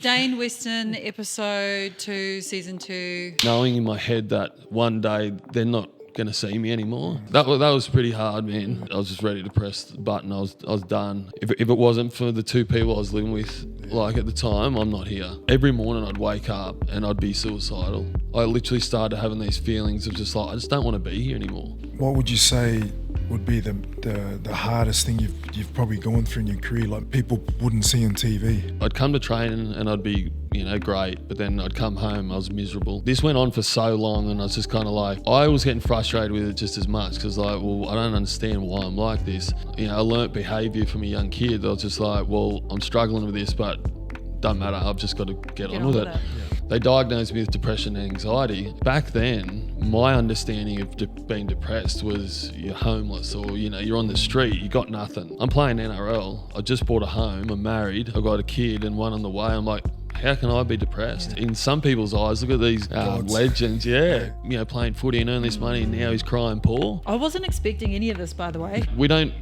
Dayne Weston, episode 2, season 2. Knowing in my head that one day they're not going to see me anymore. That was pretty hard, man. I was just ready to press the button. I was done. If it wasn't for the two people I was living with, like at the time, I'm not here. Every morning I'd wake up and I'd be suicidal. I literally started having these feelings of just like, I just don't want to be here anymore. What would you say would be the hardest thing you've probably gone through in your career, like people wouldn't see on TV? I'd come to training and I'd be, great, but then I'd come home, I was miserable. This went on for so long and I was just kind of like, I was getting frustrated with it just as much because I don't understand why I'm like this. I learnt behaviour from a young kid. I was just like, well, I'm struggling with this, but don't matter, I've just got to get on with it. Yeah. They diagnosed me with depression and anxiety. Back then, my understanding of being depressed was you're homeless or, you're on the street, you got nothing. I'm playing NRL, I just bought a home, I'm married, I've got a kid and one on the way. I'm like, how can I be depressed? In some people's eyes, look at these legends, playing footy and earn this money and now he's crying poor. I wasn't expecting any of this, by the way. We don't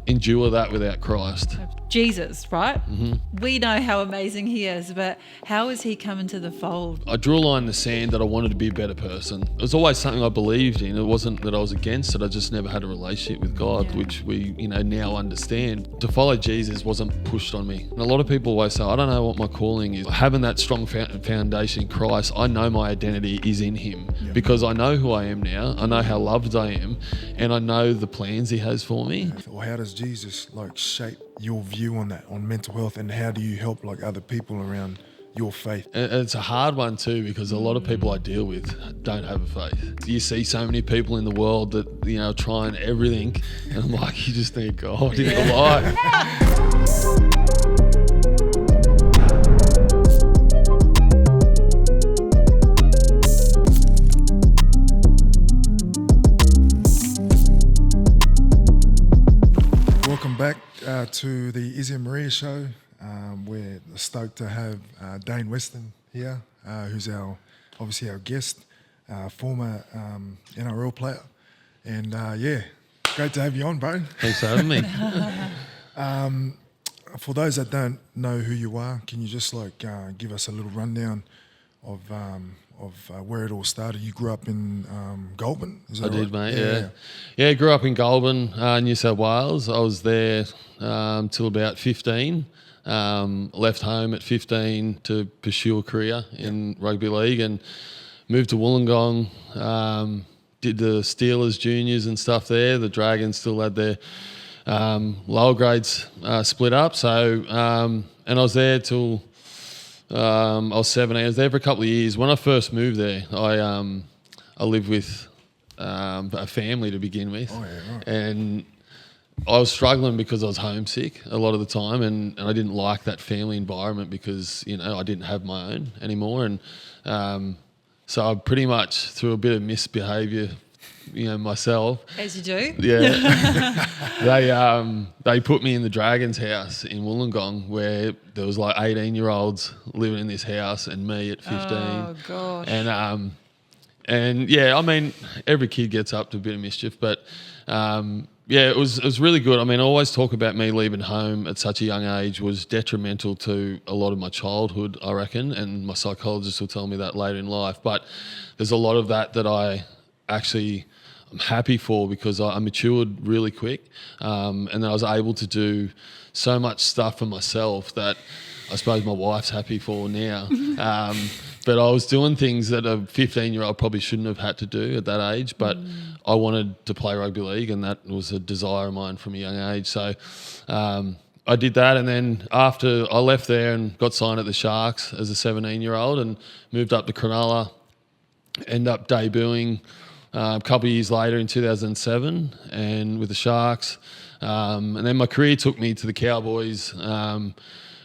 endure that without Christ. Jesus, right? Mm-hmm. We know how amazing he is, but how has he come into the fold? I drew a line in the sand that I wanted to be a better person. It was always something I believed in. It wasn't that I was against it. I just never had a relationship with God, which we, now understand. To follow Jesus wasn't pushed on me. And a lot of people always say, I don't know what my calling is. Having that strong foundation in Christ, I know my identity is in him because I know who I am now. I know how loved I am and I know the plans he has for me. Well, how does Jesus shape your view on that, on mental health, and how do you help other people around your faith? And it's a hard one too because a lot of people I deal with don't have a faith. You see so many people in the world that are trying everything, and I'm like, you just need God in your life. Welcome back to the Izzy and Maria show. We're stoked to have Dayne Weston here, who's obviously our guest, former NRL player. And great to have you on, bro. Thanks for having me. For those that don't know who you are, can you just give us a little rundown of where it all started? You grew up in Goulburn, is that right? I did, mate, yeah. Grew up in Goulburn, New South Wales. I was there till about 15. Left home at 15 to pursue a career in rugby league and moved to Wollongong. Did the Steelers juniors and stuff there. The Dragons still had their lower grades split up. So, and I was there till I was 17. I was there for a couple of years. When I first moved there, I lived with a family to begin with. Oh, yeah, right. And I was struggling because I was homesick a lot of the time and I didn't like that family environment because, I didn't have my own anymore. And so I pretty much, through a bit of misbehaviour, myself. As you do. Yeah. They put me in the Dragons house in Wollongong where there was 18-year-olds living in this house and me at 15. Oh, gosh. And every kid gets up to a bit of mischief, but it was really good. I always talk about me leaving home at such a young age was detrimental to a lot of my childhood, I reckon, and my psychologist will tell me that later in life. But there's a lot of that I actually I'm happy for because I matured really quick, and then I was able to do so much stuff for myself that I suppose my wife's happy for now. But I was doing things that a 15-year-old probably shouldn't have had to do at that age, but I wanted to play rugby league and that was a desire of mine from a young age. So I did that, and then after I left there and got signed at the Sharks as a 17-year-old and moved up to Cronulla, ended up debuting a couple of years later in 2007 and with the Sharks. And then my career took me to the Cowboys,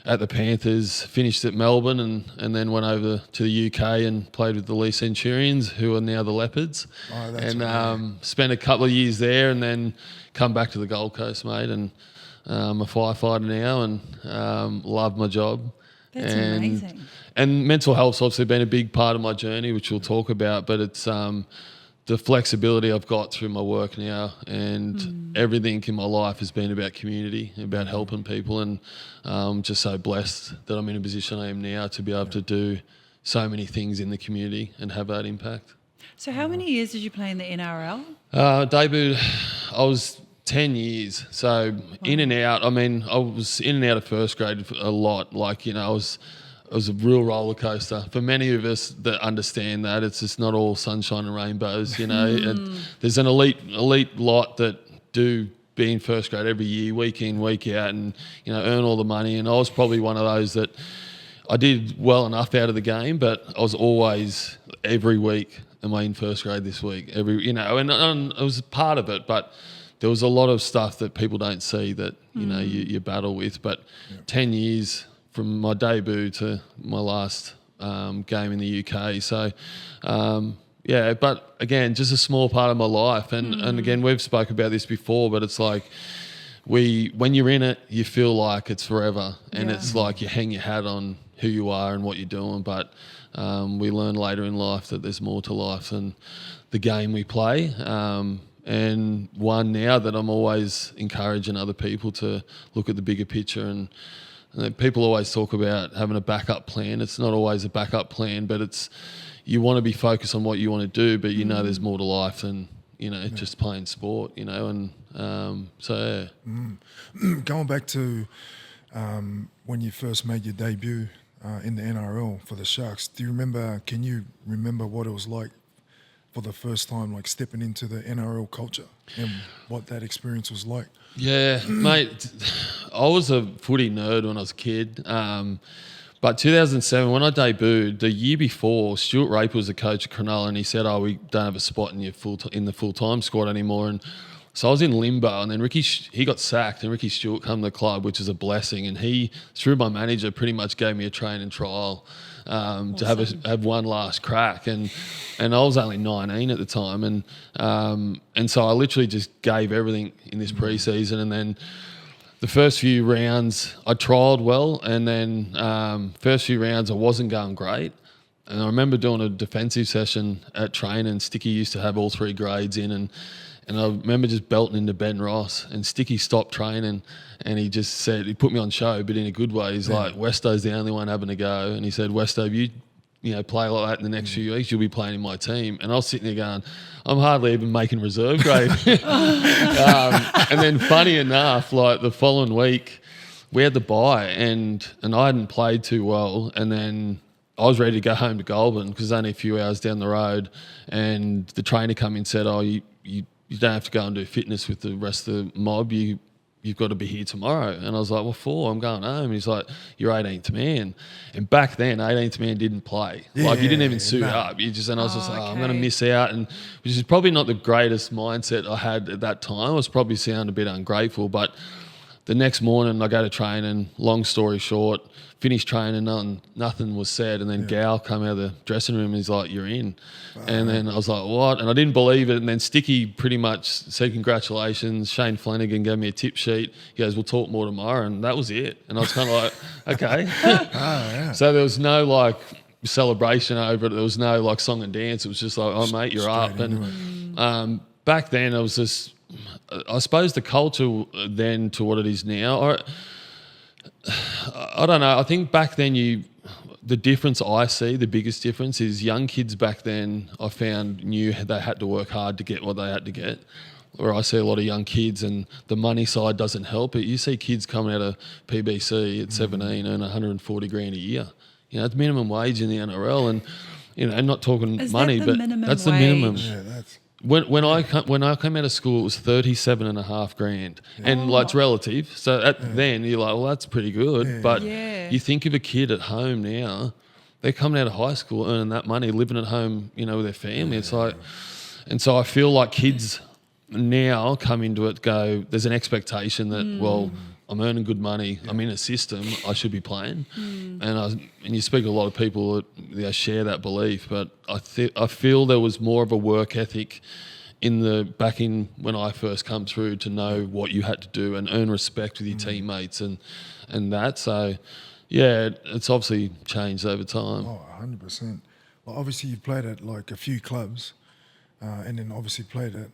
at the Panthers, finished at Melbourne and then went over to the UK and played with the Lee Centurions, who are now the Leopards. Oh, that's and spent a couple of years there and then come back to the Gold Coast, mate. And I'm a firefighter now and love my job. That's amazing. And mental health's obviously been a big part of my journey, which we'll talk about, but it's the flexibility I've got through my work now, and everything in my life has been about community, about helping people, and I'm just so blessed that I'm in a position I am now to be able to do so many things in the community and have that impact. So how many years did you play in the NRL? Debuted, I was 10 years, so in and out. I mean, I was in and out of first grade a lot. Like, it was a real roller coaster for many of us that understand that it's just not all sunshine and rainbows. And there's an elite lot that do be in first grade every year, week in, week out, and earn all the money. And I was probably one of those that I did well enough out of the game, but I was always every week. Am I in first grade this week? And it was part of it, but there was a lot of stuff that people don't see that you battle with. But 10 years from my debut to my last game in the UK, so but again, just a small part of my life. And again, we've spoke about this before, but it's like when you're in it, you feel like it's forever, and it's like you hang your hat on who you are and what you're doing, but we learn later in life that there's more to life than the game we play. And one now that I'm always encouraging other people to look at the bigger picture, and people always talk about having a backup plan. It's not always a backup plan, but you want to be focused on what you want to do, but there's more to life than just playing sport. And so Going back to when you first made your debut in the NRL for the Sharks, can you remember what it was like for the first time, like stepping into the NRL culture and what that experience was like? Yeah, mate, I was a footy nerd when I was a kid. But 2007, when I debuted, the year before, Stuart Raper was the coach at Cronulla, and he said, we don't have a spot in the full-time squad anymore. And so I was in limbo, and then he got sacked, and Ricky Stewart come to the club, which is a blessing. And he, through my manager, pretty much gave me a training trial to have one last crack. And I was only 19 at the time, and so I literally just gave everything in this pre-season. And then the first few rounds I trialled well, and then first few rounds I wasn't going great. And I remember doing a defensive session at training. Sticky used to have all 3 grades in, and I remember just belting into Ben Ross, and Sticky stopped training, and he just said, he put me on show, but in a good way. He's like, Westo's the only one having a go. And he said, Westo, if you play like that in the next few weeks, you'll be playing in my team. And I was sitting there going, I'm hardly even making reserve grade. And then funny enough, like the following week, we had the bye, and I hadn't played too well. And then I was ready to go home to Goulburn because it's only a few hours down the road. And the trainer come in and said, you don't have to go and do fitness with the rest of the mob. You've got to be here tomorrow. And I was like, well, I'm going home. And he's like, you're 18th man. And back then, 18th man didn't play. You didn't even suit up. And I was just like, I'm going to miss out. And which is probably not the greatest mindset I had at that time. I was probably sounding a bit ungrateful. But the next morning, I go to training, long story short, finished training, nothing was said. And then Gal come out of the dressing room and he's like, you're in. And then I was like, what? And I didn't believe it. And then Sticky pretty much said, congratulations. Shane Flanagan gave me a tip sheet. He goes, we'll talk more tomorrow. And that was it. And I was kind of like, okay. So there was no celebration over it. There was no song and dance. It was just like, oh, mate, you're up. And back then, it was just, I suppose the culture then to what it is now, I don't know. I think back then the difference I see, the biggest difference is young kids back then I found knew they had to work hard to get what they had to get. Where I see a lot of young kids and the money side doesn't help it. You see kids coming out of PBC at 17 earn 140 grand a year. It's minimum wage in the NRL, and I'm not talking money, but that's the minimum. Yeah, that's... When I came out of school, it was 37.5 grand, and it's relative. So then you're like, well, that's pretty good. But you think of a kid at home now, they're coming out of high school earning that money, living at home, with their family. It's like, and so I feel like kids now come into it, go, there's an expectation that well, I'm earning good money, I'm in a system, I should be playing. And you speak to a lot of people that share that belief, but I feel there was more of a work ethic back in when I first come through to know what you had to do and earn respect with your teammates and that. So, yeah, it's obviously changed over time. Oh, 100%. Well, obviously you've played at a few clubs. and then obviously played it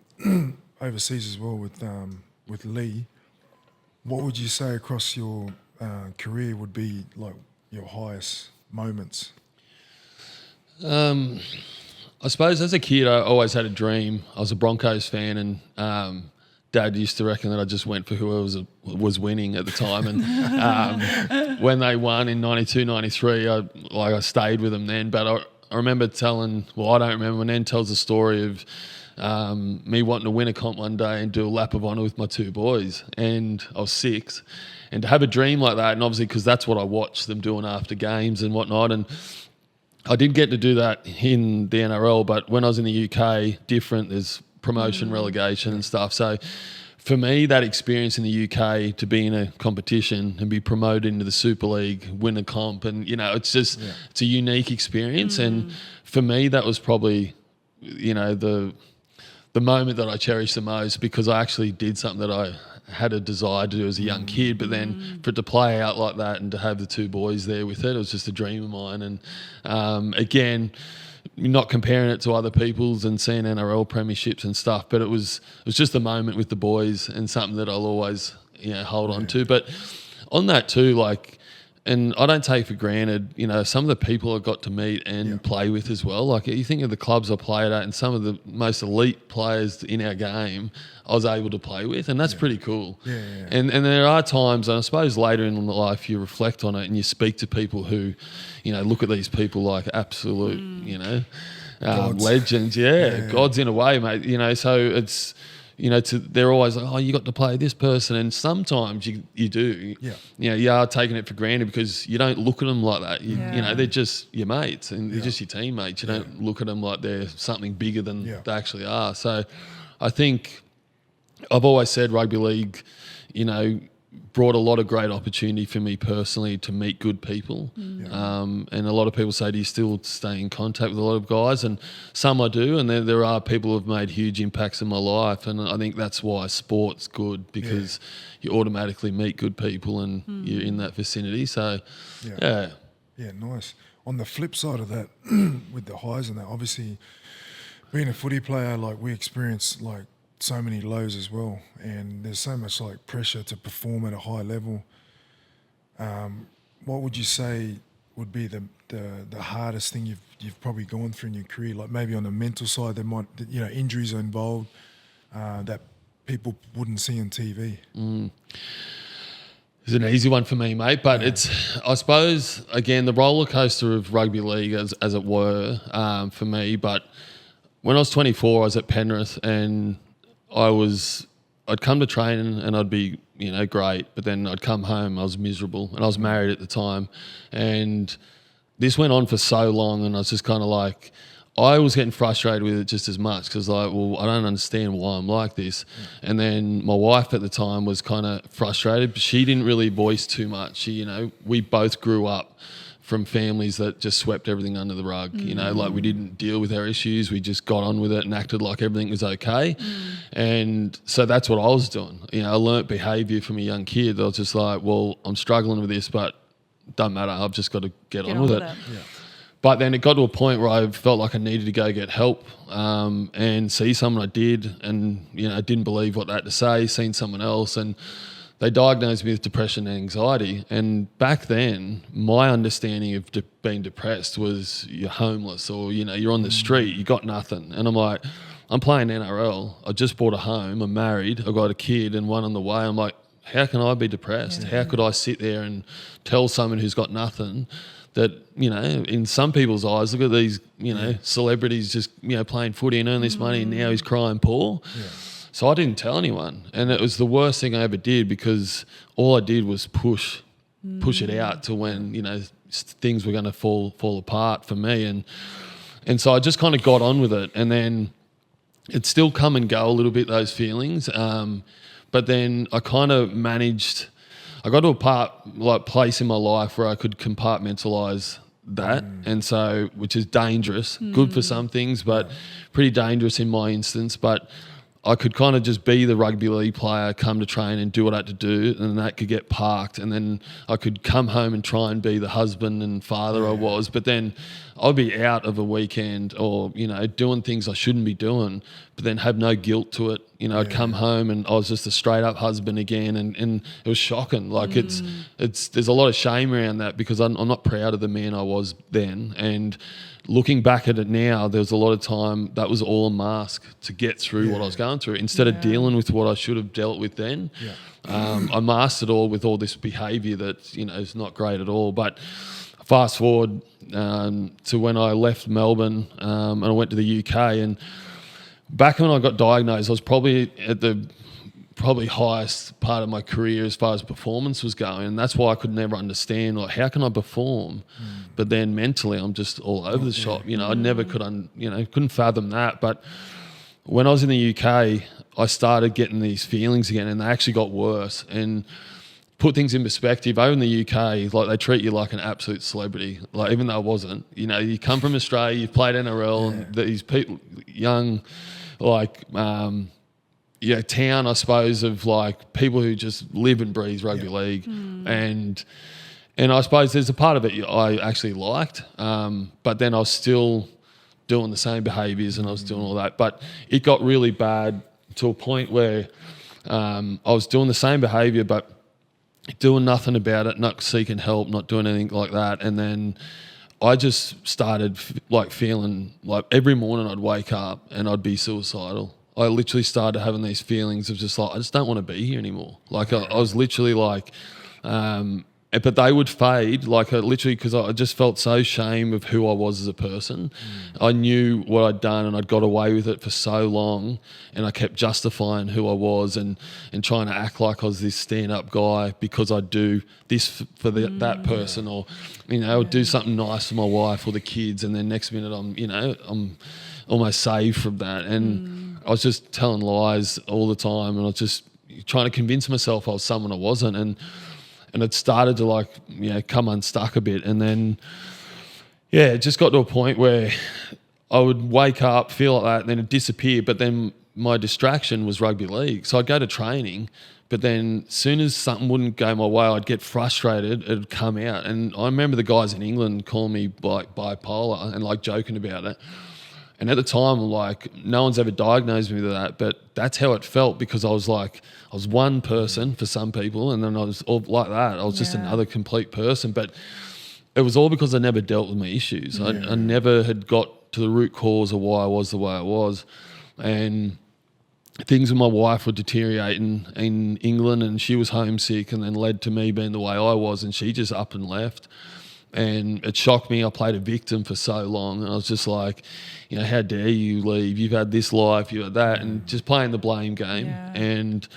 overseas as well with Lee. What would you say across your career would be like your highest moments? I suppose as a kid, I always had a dream. I was a Broncos fan, and Dad used to reckon that I just went for whoever was winning at the time. And when they won in 92, 93, I stayed with them then. But I remember I don't remember. My nan tells the story of me wanting to win a comp one day and do a lap of honour with my two boys. And I was 6. And to have a dream like that, and obviously because that's what I watched them doing after games and whatnot. And I did get to do that in the NRL, but when I was in the UK, different. There's promotion, relegation and stuff. So for me, that experience in the UK to be in a competition and be promoted into the Super League, win a comp, and, it's just, it's a unique experience. And for me, that was probably, the moment that I cherish the most, because I actually did something that I had a desire to do as a young kid, but then for it to play out like that and to have the two boys there with it was just a dream of mine. And again, not comparing it to other people's and seeing NRL premierships and stuff, but it was just a moment with the boys and something that I'll always hold on to. But on that too, and I don't take for granted, some of the people I got to meet and play with as well. Like, you think of the clubs I played at and some of the most elite players in our game I was able to play with, and that's pretty cool. And there are times, and I suppose later in life, you reflect on it and you speak to people who, look at these people like absolute, legends. Gods in a way, mate. So it's, they're always like, oh, you got to play this person. And sometimes you do. You are taking it for granted because you don't look at them like that. They're just your mates and they're just your teammates. You don't look at them like they're something bigger than they actually are. So I think I've always said rugby league, brought a lot of great opportunity for me personally to meet good people. And a lot of people say, do you still stay in contact with a lot of guys? And some I do, and there are people who have made huge impacts in my life. And I think that's why sport's good, because you automatically meet good people and you're in that vicinity. So, yeah, nice. On the flip side of that, with the highs and that, obviously being a footy player, we experience so many lows as well, and there's so much pressure to perform at a high level. What would you say would be the hardest thing you've probably gone through in your career? Maybe on the mental side, there might injuries are involved that people wouldn't see on TV. It's an easy one for me, mate, but it's, I suppose, again, the roller coaster of rugby league as it were, for me. But when I was 24, I was at Penrith, and I'd come to training and I'd be, great, but then I'd come home, I was miserable, and I was married at the time. And this went on for so long, and I was just kind of I was getting frustrated with it just as much, because I don't understand why I'm like this. And then my wife at the time was kind of frustrated, but she didn't really voice too much. We both grew up from families that just swept everything under the rug. We didn't deal with our issues. We just got on with it and acted like everything was okay. And so that's what I was doing. I learnt behaviour from a young kid. I was just I'm struggling with this, but doesn't matter. I've just got to get on with it. But then it got to a point where I felt like I needed to go get help and see someone. I did, and I didn't believe what they had to say, seen someone else, and they diagnosed me with depression and anxiety. And back then, my understanding of being depressed was you're homeless, or, you're on the street, you got nothing. And I'm like, I'm playing NRL. I just bought a home. I'm married. I've got a kid and one on the way. I'm like, how can I be depressed? How could I sit there and tell someone who's got nothing that, in some people's eyes, look at these, celebrities just, playing footy and earn this money, and now he's crying poor. So I didn't tell anyone, and it was the worst thing I ever did, because all I did was push it out to when things were going to fall apart for me, and so I just kind of got on with it, and then it still come and go a little bit, those feelings, but then I kind of managed. I got to a place in my life where I could compartmentalise that, and so, which is dangerous, good for some things, but pretty dangerous in my instance. But I could kind of just be the rugby league player, come to train and do what I had to do, and that could get parked. And then I could come home and try and be the husband and father I was. But then I'd be out of a weekend or, doing things I shouldn't be doing, but then have no guilt to it. I'd come home and I was just a straight up husband again. And it was shocking. Like there's a lot of shame around that because I'm not proud of the man I was then. And looking back at it now, there was a lot of time that was all a mask to get through what I was going through. Instead of dealing with what I should have dealt with then, I masked it all with all this behaviour that, is not great at all. But fast forward to when I left Melbourne and I went to the UK, and back when I got diagnosed, I was probably at the highest part of my career as far as performance was going, and that's why I could never understand, like, how can I perform but then mentally I'm just all over the shop. I never couldn't fathom that. But when I was in the UK, I started getting these feelings again, and they actually got worse. And put things in perspective, over in the UK, like, they treat you like an absolute celebrity, like, even though I wasn't. You come from Australia, you've played NRL, and these people, young, like, town, I suppose, of like people who just live and breathe rugby league. And I suppose there's a part of it I actually liked, but then I was still doing the same behaviours and I was doing all that. But it got really bad to a point where I was doing the same behaviour but doing nothing about it, not seeking help, not doing anything like that. And then I just started feeling like every morning I'd wake up and I'd be suicidal. I literally started having these feelings of just like, I just don't want to be here anymore. Like I was literally like, but they would fade, like literally, because I just felt so ashamed of who I was as a person. I knew what I'd done and I'd got away with it for so long, and I kept justifying who I was and trying to act like I was this stand-up guy because I'd do this for that person, or I'd do something nice for my wife or the kids, and then next minute I'm almost saved from that. And I was just telling lies all the time, and I was just trying to convince myself I was someone I wasn't, and it started to come unstuck a bit. And then it just got to a point where I would wake up, feel like that, and then it'd disappear. But then my distraction was rugby league, so I'd go to training, but then as soon as something wouldn't go my way, I'd get frustrated, it'd come out. And I remember the guys in England calling me bipolar and like joking about it. And at the time, like, no one's ever diagnosed me with that, but that's how it felt, because I was one person for some people, and then I was all like that. I was just another complete person. But it was all because I never dealt with my issues. I never had got to the root cause of why I was the way I was. And things with my wife were deteriorating in England, and she was homesick, and then led to me being the way I was, and she just up and left. And it shocked me. I played a victim for so long, and I was just like, how dare you leave? You've had this life, you had that, and just playing the blame game. And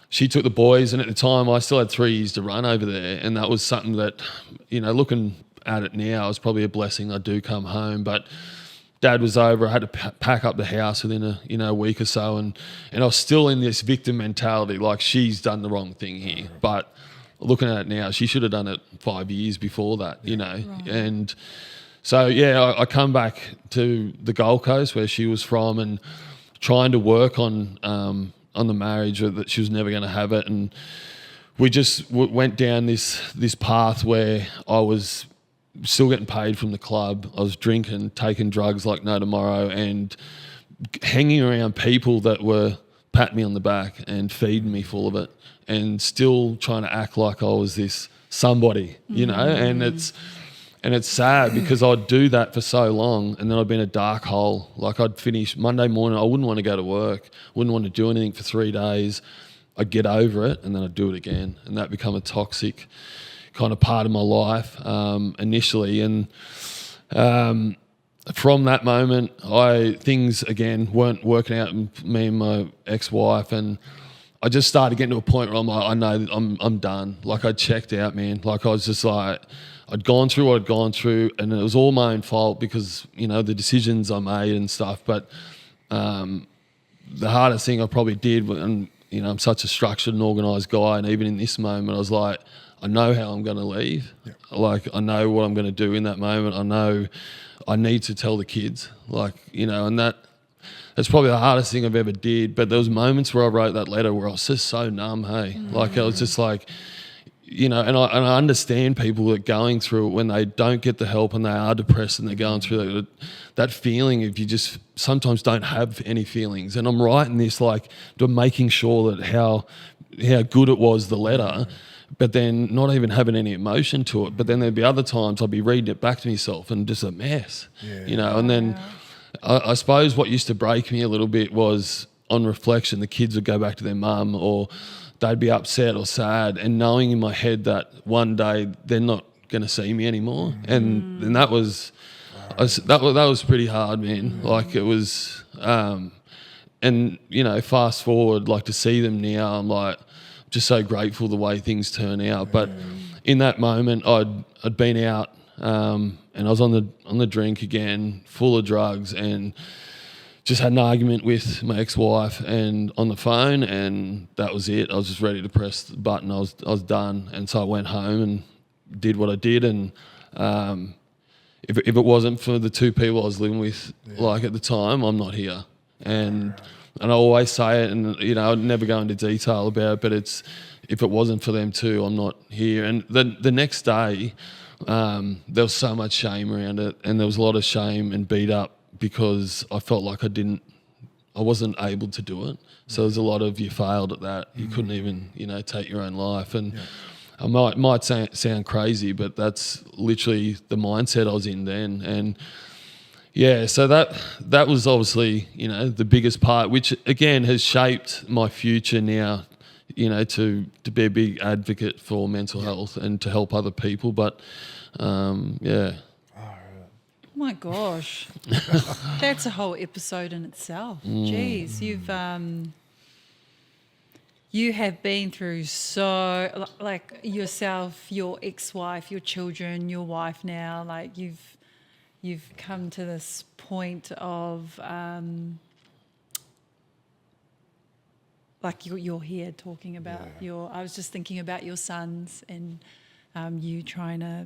she took the boys, and at the time I still had 3 years to run over there, and that was something that, looking at it now, is probably a blessing I do come home. But Dad was over. I had to pack up the house within a week or so, and I was still in this victim mentality, like, she's done the wrong thing here. But looking at it now, she should have done it 5 years before that, Right. And so, I come back to the Gold Coast where she was from, and trying to work on the marriage, that she was never going to have it. And we just went down this path where I was still getting paid from the club. I was drinking, taking drugs like no tomorrow, and hanging around people that were patting me on the back and feeding me full of it, and still trying to act like I was this somebody, and it's sad because I'd do that for so long, and then I'd be in a dark hole. Like, I'd finish Monday morning, I wouldn't want to go to work, wouldn't want to do anything for 3 days. I'd get over it, and then I'd do it again, and that become a toxic kind of part of my life initially. And from that moment, things again weren't working out with me and my ex-wife, and I just started getting to a point where I'm like, I know I'm done. Like, I checked out, man. Like, I was just like, I'd gone through what I'd gone through, and it was all my own fault because, the decisions I made and stuff. But the hardest thing I probably did, and, I'm such a structured and organised guy, and even in this moment, I was like, I know how I'm going to leave. Yep. Like, I know what I'm going to do in that moment. I know I need to tell the kids, like, and that That's probably the hardest thing I've ever did. But there was moments where I wrote that letter where I was just so numb, hey. Like I was just like, you know, and I understand people that are going through it when they don't get the help and they are depressed and they're going through that feeling of you just sometimes don't have any feelings. And I'm writing this like making sure that how good it was, the letter, but then not even having any emotion to it. But then there'd be other times I'd be reading it back to myself and just a mess, you know, and then I suppose what used to break me a little bit was on reflection, the kids would go back to their mum or they'd be upset or sad, and knowing in my head that one day they're not going to see me anymore. And that was that was pretty hard, man. Like it was, and you know, fast forward, like to see them now, I'm like just so grateful the way things turn out. But in that moment, I'd been out, and I was on the drink again, full of drugs, and just had an argument with my ex-wife and on the phone, and that was it. I was just ready to press the button. I was done, and so I went home and did what I did. And if it wasn't for the two people I was living with, like at the time, I'm not here. And I always say it, and you know, I'd never go into detail about it, but it's if it wasn't for them too, I'm not here. And the next day, there was so much shame around it, and there was a lot of shame and beat up, because I felt like I wasn't able to do it. So there's a lot of you failed at that. You couldn't even, you know, take your own life. And I might sound crazy, but that's literally the mindset I was in then. And yeah, so that was obviously, you know, the biggest part, which again has shaped my future now, you know, to be a big advocate for mental health and to help other people. But yeah. Oh my gosh, that's a whole episode in itself. Jeez, you have been through so, like yourself, your ex-wife, your children, your wife now. Like you've come to this point of like you're here talking about I was just thinking about your sons and you trying to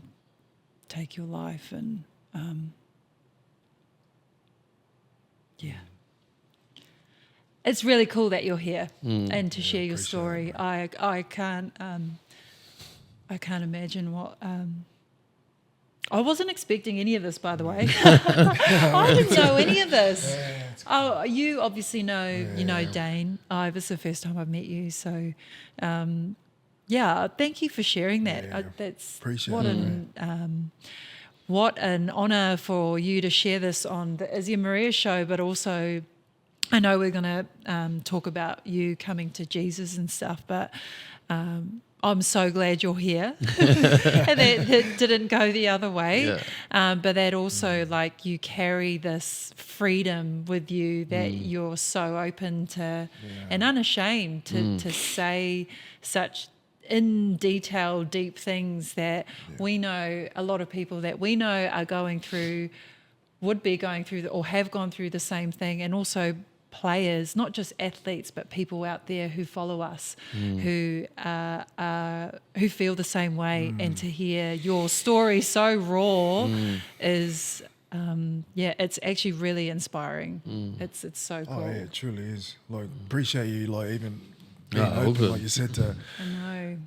take your life and. Yeah. It's really cool that you're here and to share your story. I can't imagine what I wasn't expecting any of this, by the way. I didn't know any of this. Oh, you obviously know you know Dayne. This is the first time I've met you, so yeah, thank you for sharing that. That's Appreciate what an honour for you to share this on the Izzy and Maria show, but also I know we're going to talk about you coming to Jesus and stuff, but I'm so glad you're here and that didn't go the other way. But that also, like, you carry this freedom with you that you're so open to and unashamed to say such in detail, deep things that we know a lot of people that we know are going through, would be going through or have gone through the same thing, and also players, not just athletes, but people out there who follow us, who feel the same way. And to hear your story so raw is, it's actually really inspiring. It's so cool. Oh yeah, it truly is. Like, appreciate you, like, even being open, like you said, to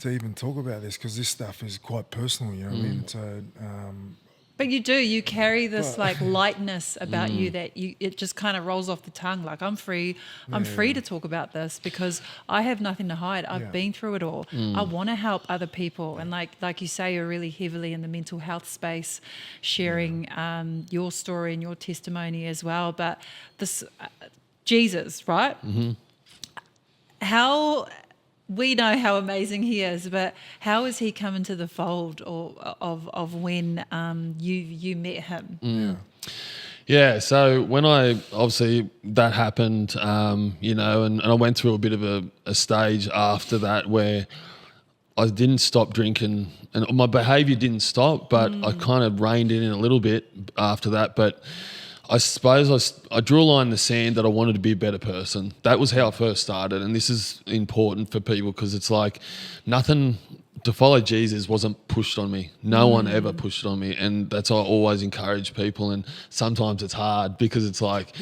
even talk about this, because this stuff is quite personal. You know what I mean? So. But you carry this like lightness about you that it just kind of rolls off the tongue. Like, I'm free to talk about this because I have nothing to hide. I've been through it all. I want to help other people. And like you say, you're really heavily in the mental health space, sharing your story and your testimony as well. But this, Jesus, right? How... We know how amazing he is, but how has he come into the fold of when you met him? Yeah, so when obviously that happened, you know, and I went through a bit of a stage after that where I didn't stop drinking, and my behaviour didn't stop, but I kind of reined it in a little bit after that. But I suppose I drew a line in the sand that I wanted to be a better person. That was how I first started, and this is important for people because it's like nothing to follow Jesus wasn't pushed on me. No one ever pushed it on me, and that's why I always encourage people. And sometimes it's hard because it's like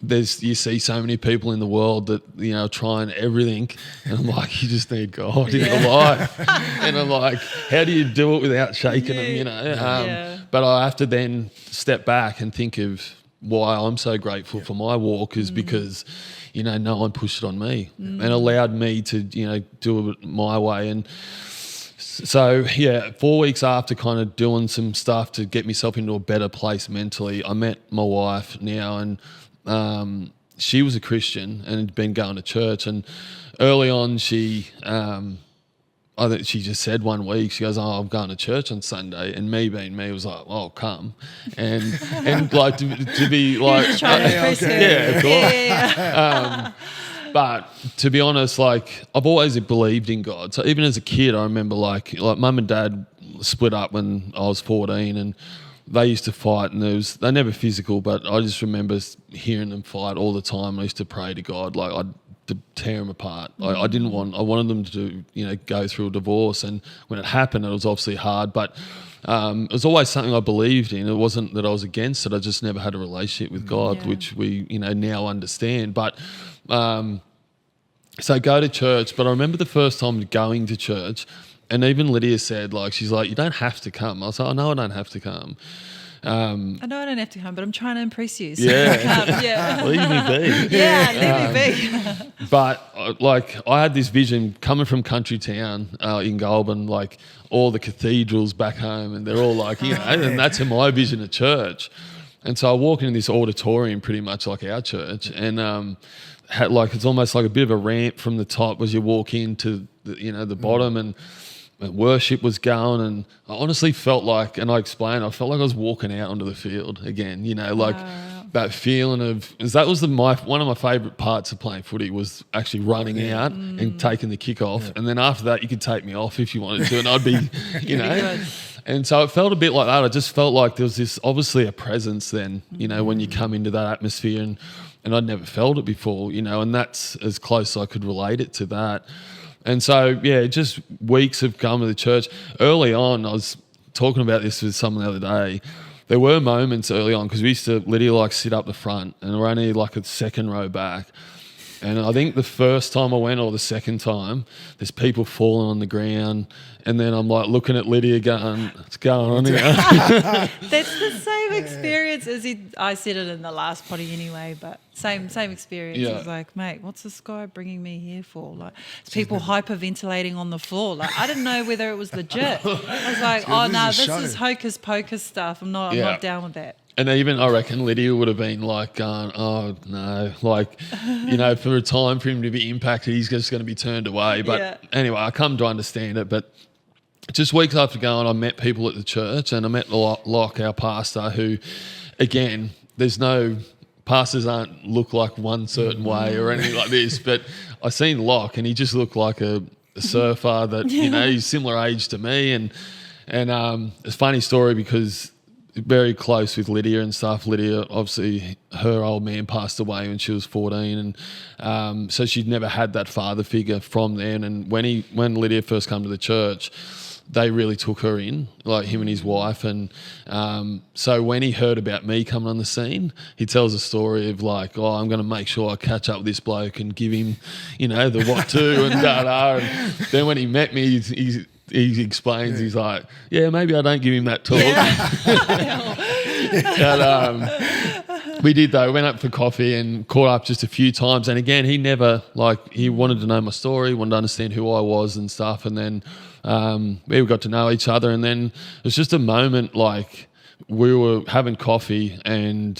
you see so many people in the world that are trying everything, and I'm like, you just need God in your life. And I'm like, how do you do it without shaking them? But I have to then step back and think of why I'm so grateful for my walk is because no one pushed it on me and allowed me to do it my way. And so, 4 weeks after kind of doing some stuff to get myself into a better place mentally, I met my wife now, and she was a Christian and had been going to church. And early on, I think she just said one week, she goes, I'm going to church on Sunday. And me being me was like, oh, come. And like to be like, of course. But to be honest, like I've always believed in God. So even as a kid, I remember like mum and dad split up when I was 14, and they used to fight, and they're never physical, but I just remember hearing them fight all the time. I used to pray to God, like I'd to tear them apart. I wanted them to go through a divorce, and when it happened, it was obviously hard, but it was always something I believed in. It wasn't that I was against it. I just never had a relationship with God, which we now understand. But so go to church. But I remember the first time going to church, and even Lydia said, like, she's like, you don't have to come. I was like, no, I don't have to come. I know I don't have to come, but I'm trying to impress you. So Leave me be. Leave me be. But I had this vision coming from country town in Goulburn, like all the cathedrals back home, and they're all like, and that's my vision of church. And so I walk into this auditorium, pretty much like our church, and it's almost like a bit of a ramp from the top as you walk into the bottom, and worship was going, and I honestly felt like, and I explained, I felt like I was walking out onto the field again, that feeling of, because that was one of my favourite parts of playing footy was actually running out and taking the kick off, and then after that you could take me off if you wanted to, and I'd be, and so it felt a bit like that. I just felt like there was this, obviously a presence then, when you come into that atmosphere, and I'd never felt it before, and that's as close as I could relate it to that. And so, just weeks of coming to the church. Early on, I was talking about this with someone the other day. There were moments early on, because we used to literally sit up the front, and we're only like a second row back. And I think the first time I went, or the second time, there's people falling on the ground, and then I'm like looking at Lydia going, what's going on here? That's the same experience as I said it in the last potty anyway, but same experience. Yeah. It's like, mate, what's this guy bringing me here for? Like, it's people hyperventilating on the floor. Like, I didn't know whether it was legit. I was like, oh no, this is hocus pocus stuff. I'm not down with that. And even I reckon Lydia would have been like going, oh no, like, for a time for him to be impacted, he's just going to be turned away. But anyway, I come to understand it. But just weeks after going, I met people at the church, and I met Locke, our pastor, who, again, there's no, pastors aren't look like one certain way or anything like this, but I seen Locke, and he just looked like a surfer that, he's similar age to me. And it's a funny story because very close with Lydia and stuff. Lydia, obviously, her old man passed away when she was 14, and so she'd never had that father figure from then. And when Lydia first came to the church, they really took her in, like him and his wife. And so when he heard about me coming on the scene, he tells a story of like, oh, I'm going to make sure I catch up with this bloke and give him, the what to and da-da. And then when he met me, he explains, he's like, maybe I don't give him that talk. But, we did though, went up for coffee and caught up just a few times. And again, he never, he wanted to know my story, wanted to understand who I was and stuff. And then we got to know each other. And then it was just a moment, like we were having coffee, and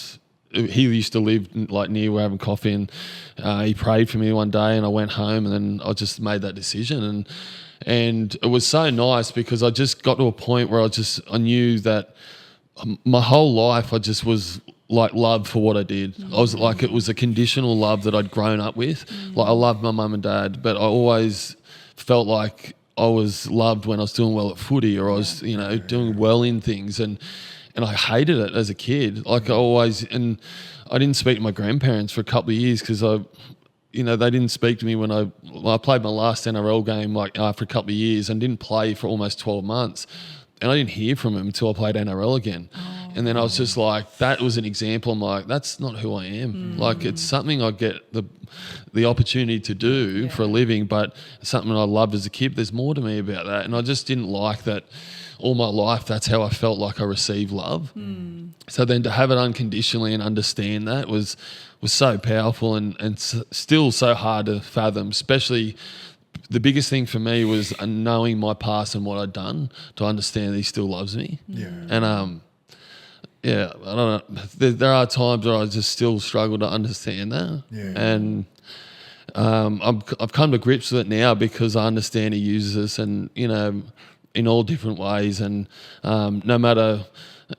he used to live near where we're having coffee, and he prayed for me one day, and I went home, and then I just made that decision. And it was so nice because I just got to a point where I knew that my whole life I just was like loved for what I did. I was like, it was a conditional love that I'd grown up with. Like I loved my mum and dad, but I always felt like I was loved when I was doing well at footy, or I was, doing well in things. And I hated it as a kid. Like I didn't speak to my grandparents for a couple of years because they didn't speak to me when I played my last NRL game like after a couple of years and didn't play for almost 12 months. And I didn't hear from him until I played NRL again. And then I was just like, that was an example. I'm like, that's not who I am. Like, it's something I get the opportunity to do for a living, but it's something I loved as a kid. There's more to me about that. And I just didn't like that all my life. That's how I felt like I received love. So then to have it unconditionally and understand that was so powerful and still so hard to fathom, especially the biggest thing for me was knowing my past and what I'd done to understand that he still loves me. Yeah. And, I don't know. There are times where I just still struggle to understand that. Yeah. And I've come to grips with it now because I understand he uses us and, in all different ways. And no matter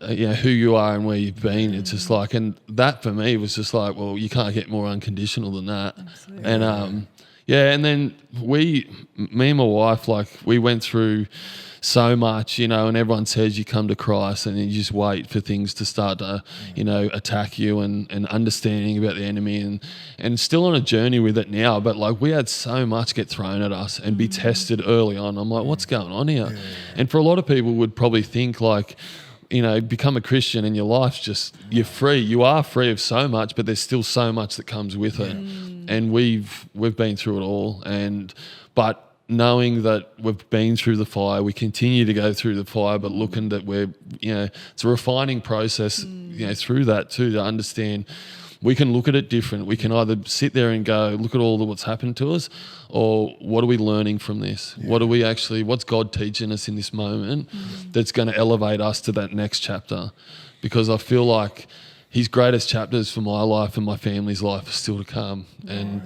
who you are and where you've been, it's just like, and that for me was just like, well, you can't get more unconditional than that. Absolutely. And and then me and my wife, like we went through so much, and everyone says you come to Christ and you just wait for things to start to, attack you and understanding about the enemy and still on a journey with it now. But like we had so much get thrown at us and be tested early on. I'm like, what's going on here? Yeah. And for a lot of people would probably think like, become a Christian and your life's just, you're free. You are free of so much, but there's still so much that comes with it. And we've been through it all. But knowing that we've been through the fire, we continue to go through the fire, but looking that we're, it's a refining process, through that too, to understand we can look at it different. We can either sit there and go, look at all what's happened to us, or what are we learning from this? Yeah. What's God teaching us in this moment that's going to elevate us to that next chapter? Because I feel like his greatest chapters for my life and my family's life are still to come. Yeah. And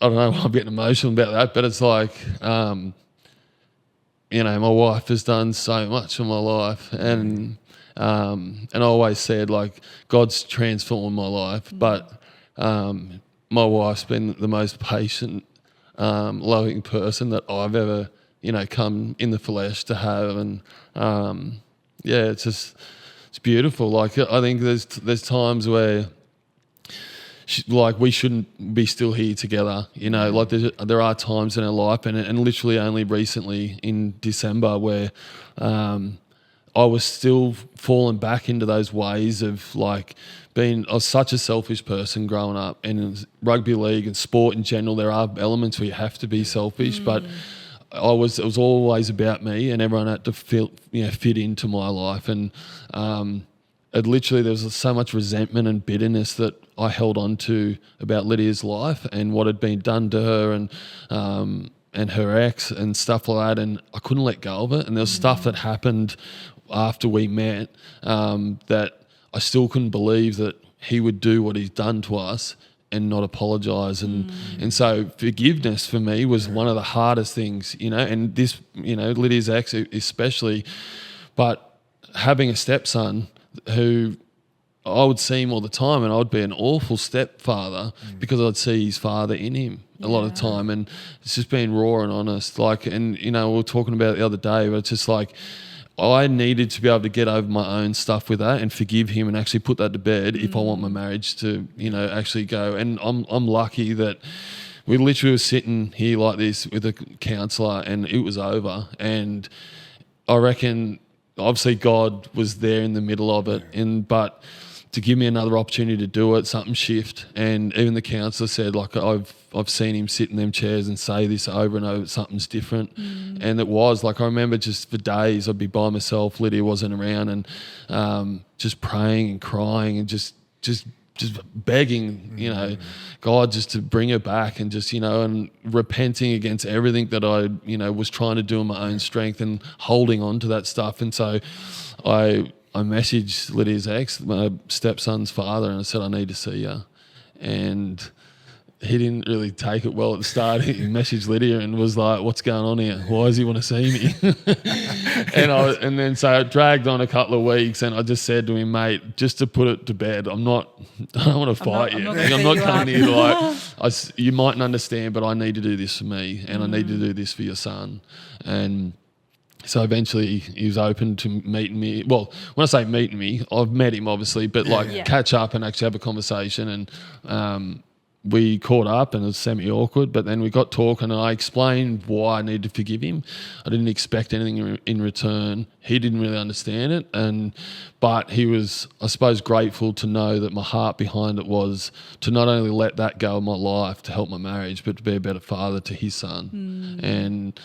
I don't know why I'm getting emotional about that, but it's like, my wife has done so much in my life, and I always said like God's transformed my life, but my wife's been the most patient, loving person that I've ever come in the flesh to have, and it's beautiful. Like I think there's times where we shouldn't be still here together, like there are times in our life and literally only recently in December where I was still falling back into those ways of like I was such a selfish person growing up, and in rugby league and sport in general, there are elements where you have to be selfish, but it was always about me, and everyone had to fit into my life. And there was so much resentment and bitterness that I held on to about Lydia's life and what had been done to her and her ex and stuff like that, and I couldn't let go of it. And there was stuff that happened after we met that I still couldn't believe that he would do what he's done to us and not apologise. And so forgiveness for me was one of the hardest things, and this, Lydia's ex especially, but having a stepson who I would see him all the time, and I'd be an awful stepfather because I'd see his father in him a lot of time, and it's just being raw and honest. We were talking about it the other day, but it's just like I needed to be able to get over my own stuff with that and forgive him and actually put that to bed if I want my marriage to, actually go. And I'm lucky that we literally were sitting here like this with a counsellor and it was over. And I reckon obviously God was there in the middle of it, but to give me another opportunity to do it, something shift. And even the counsellor said, like, I've seen him sit in them chairs and say this over and over, something's different. And it was, like, I remember just for days I'd be by myself, Lydia wasn't around, and just praying and crying and just begging, God just to bring her back and just, and repenting against everything that I, was trying to do in my own strength and holding on to that stuff. And so I messaged Lydia's ex, my stepson's father, and I said, I need to see you. And he didn't really take it well at the start. He messaged Lydia and was like, what's going on here? Why does he want to see me? and then so it dragged on a couple of weeks, and I just said to him, mate, just to put it to bed, I don't want to fight you. I'm not coming here like, you mightn't understand, but I need to do this for me, and I need to do this for your son. And so eventually he was open to meeting me. Well, when I say meeting me, I've met him obviously, but catch up and actually have a conversation. And we caught up and it was semi-awkward, but then we got talking and I explained why I needed to forgive him. I didn't expect anything in return. He didn't really understand it, but he was, I suppose, grateful to know that my heart behind it was to not only let that go of my life to help my marriage, but to be a better father to his son. And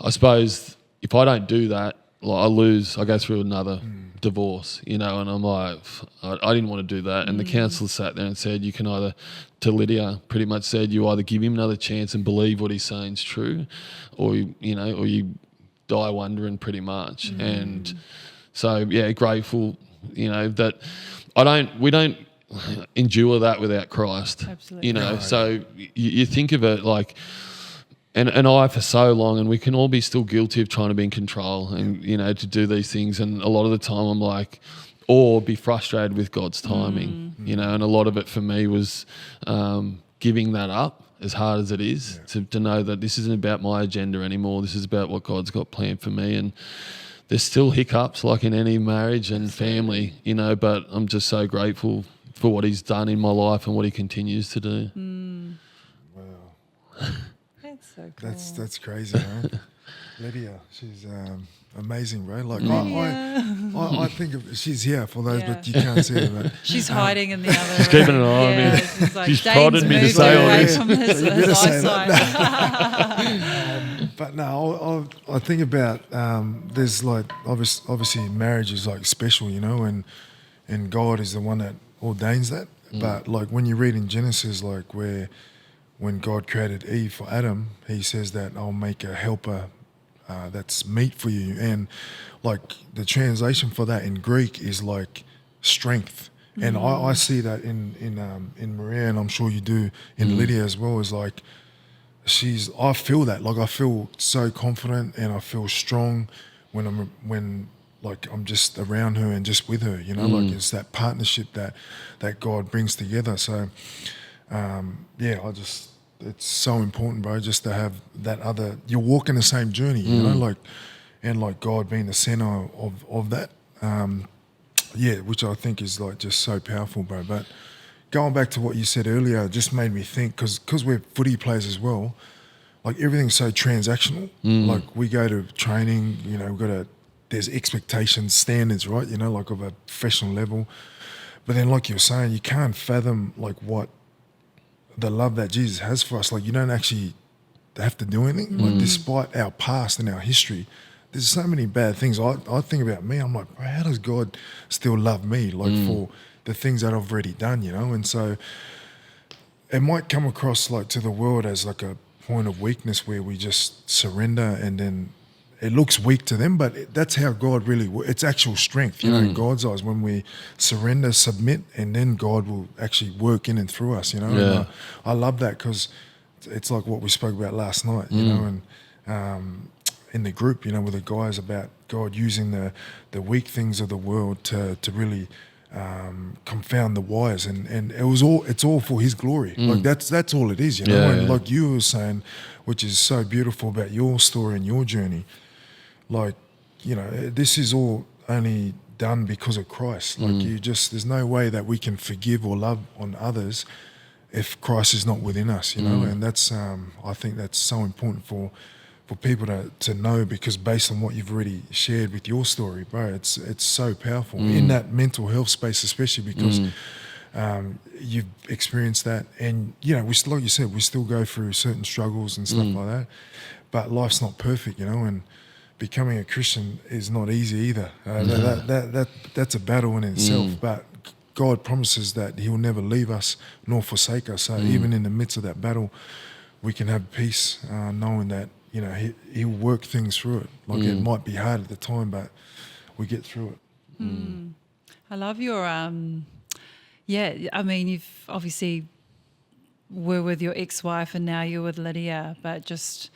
I suppose if I don't do that, like I go through another divorce, and I'm like, I didn't want to do that. And the counsellor sat there and said, you can either, to Lydia, pretty much said, you either give him another chance and believe what he's saying is true, or you die wondering, pretty much. And so, yeah, grateful, that we don't endure that without Christ. Absolutely. So you think of it like, and I for so long, and we can all be still guilty of trying to be in control and, to do these things. And a lot of the time I'm like, or be frustrated with God's timing, and a lot of it for me was giving that up, as hard as it is, to know that this isn't about my agenda anymore. This is about what God's got planned for me. And there's still hiccups like in any marriage and family, but I'm just so grateful for what he's done in my life and what he continues to do. Wow. So cool. That's crazy, huh? Lydia, she's amazing, bro. Like I think she's here for those, but you can't see her. But, she's hiding in the other. She's keeping an eye on me. She's, like, she's prodded me to say all this. From his eyesight. But no, I think about there's like obviously marriage is like special, and God is the one that ordains that. But like when you read in Genesis, like when God created Eve for Adam, he says that I'll make a helper that's meet for you. And like the translation for that in Greek is like strength. And I see that in Maria, and I'm sure you do in Lydia as well, is like I feel that. Like I feel so confident and I feel strong when I'm just around her and just with her, like it's that partnership that God brings together. So it's so important, bro, just to have that other, you're walking the same journey, and God being the center of that, which I think is like just so powerful, bro. But going back to what you said earlier, it just made me think, because we're footy players as well, like everything's so transactional. Like we go to training, there's expectations, standards, right, like of a professional level. But then like you're saying, you can't fathom like what the love that Jesus has for us. Like you don't actually have to do anything. Like despite our past and our history, there's so many bad things. I think about me, I'm like, how does God still love me? Like for the things that I've already done, And so it might come across like to the world as like a point of weakness where we just surrender, and then it looks weak to them, but that's how God really works. It's actual strength, in God's eyes, when we surrender, submit, and then God will actually work in and through us, And I love that, because it's like what we spoke about last night, and in the group, with the guys, about God using the weak things of the world to really confound the wise, and it's all for His glory. Like that's all it is, And like you were saying, which is so beautiful about your story and your journey. Like, this is all only done because of Christ. Like there's no way that we can forgive or love on others if Christ is not within us, and that's, I think that's so important for people to know, because based on what you've already shared with your story, bro, it's so powerful in that mental health space, especially because you've experienced that, and, we still, like you said, we still go through certain struggles and stuff like that, but life's not perfect, and becoming a Christian is not easy either. That's a battle in itself. But God promises that He will never leave us nor forsake us. So even in the midst of that battle, we can have peace, knowing that He'll work things through it. Like it might be hard at the time, but we get through it. I love your I mean, you've obviously were with your ex-wife and now you're with Lydia, but just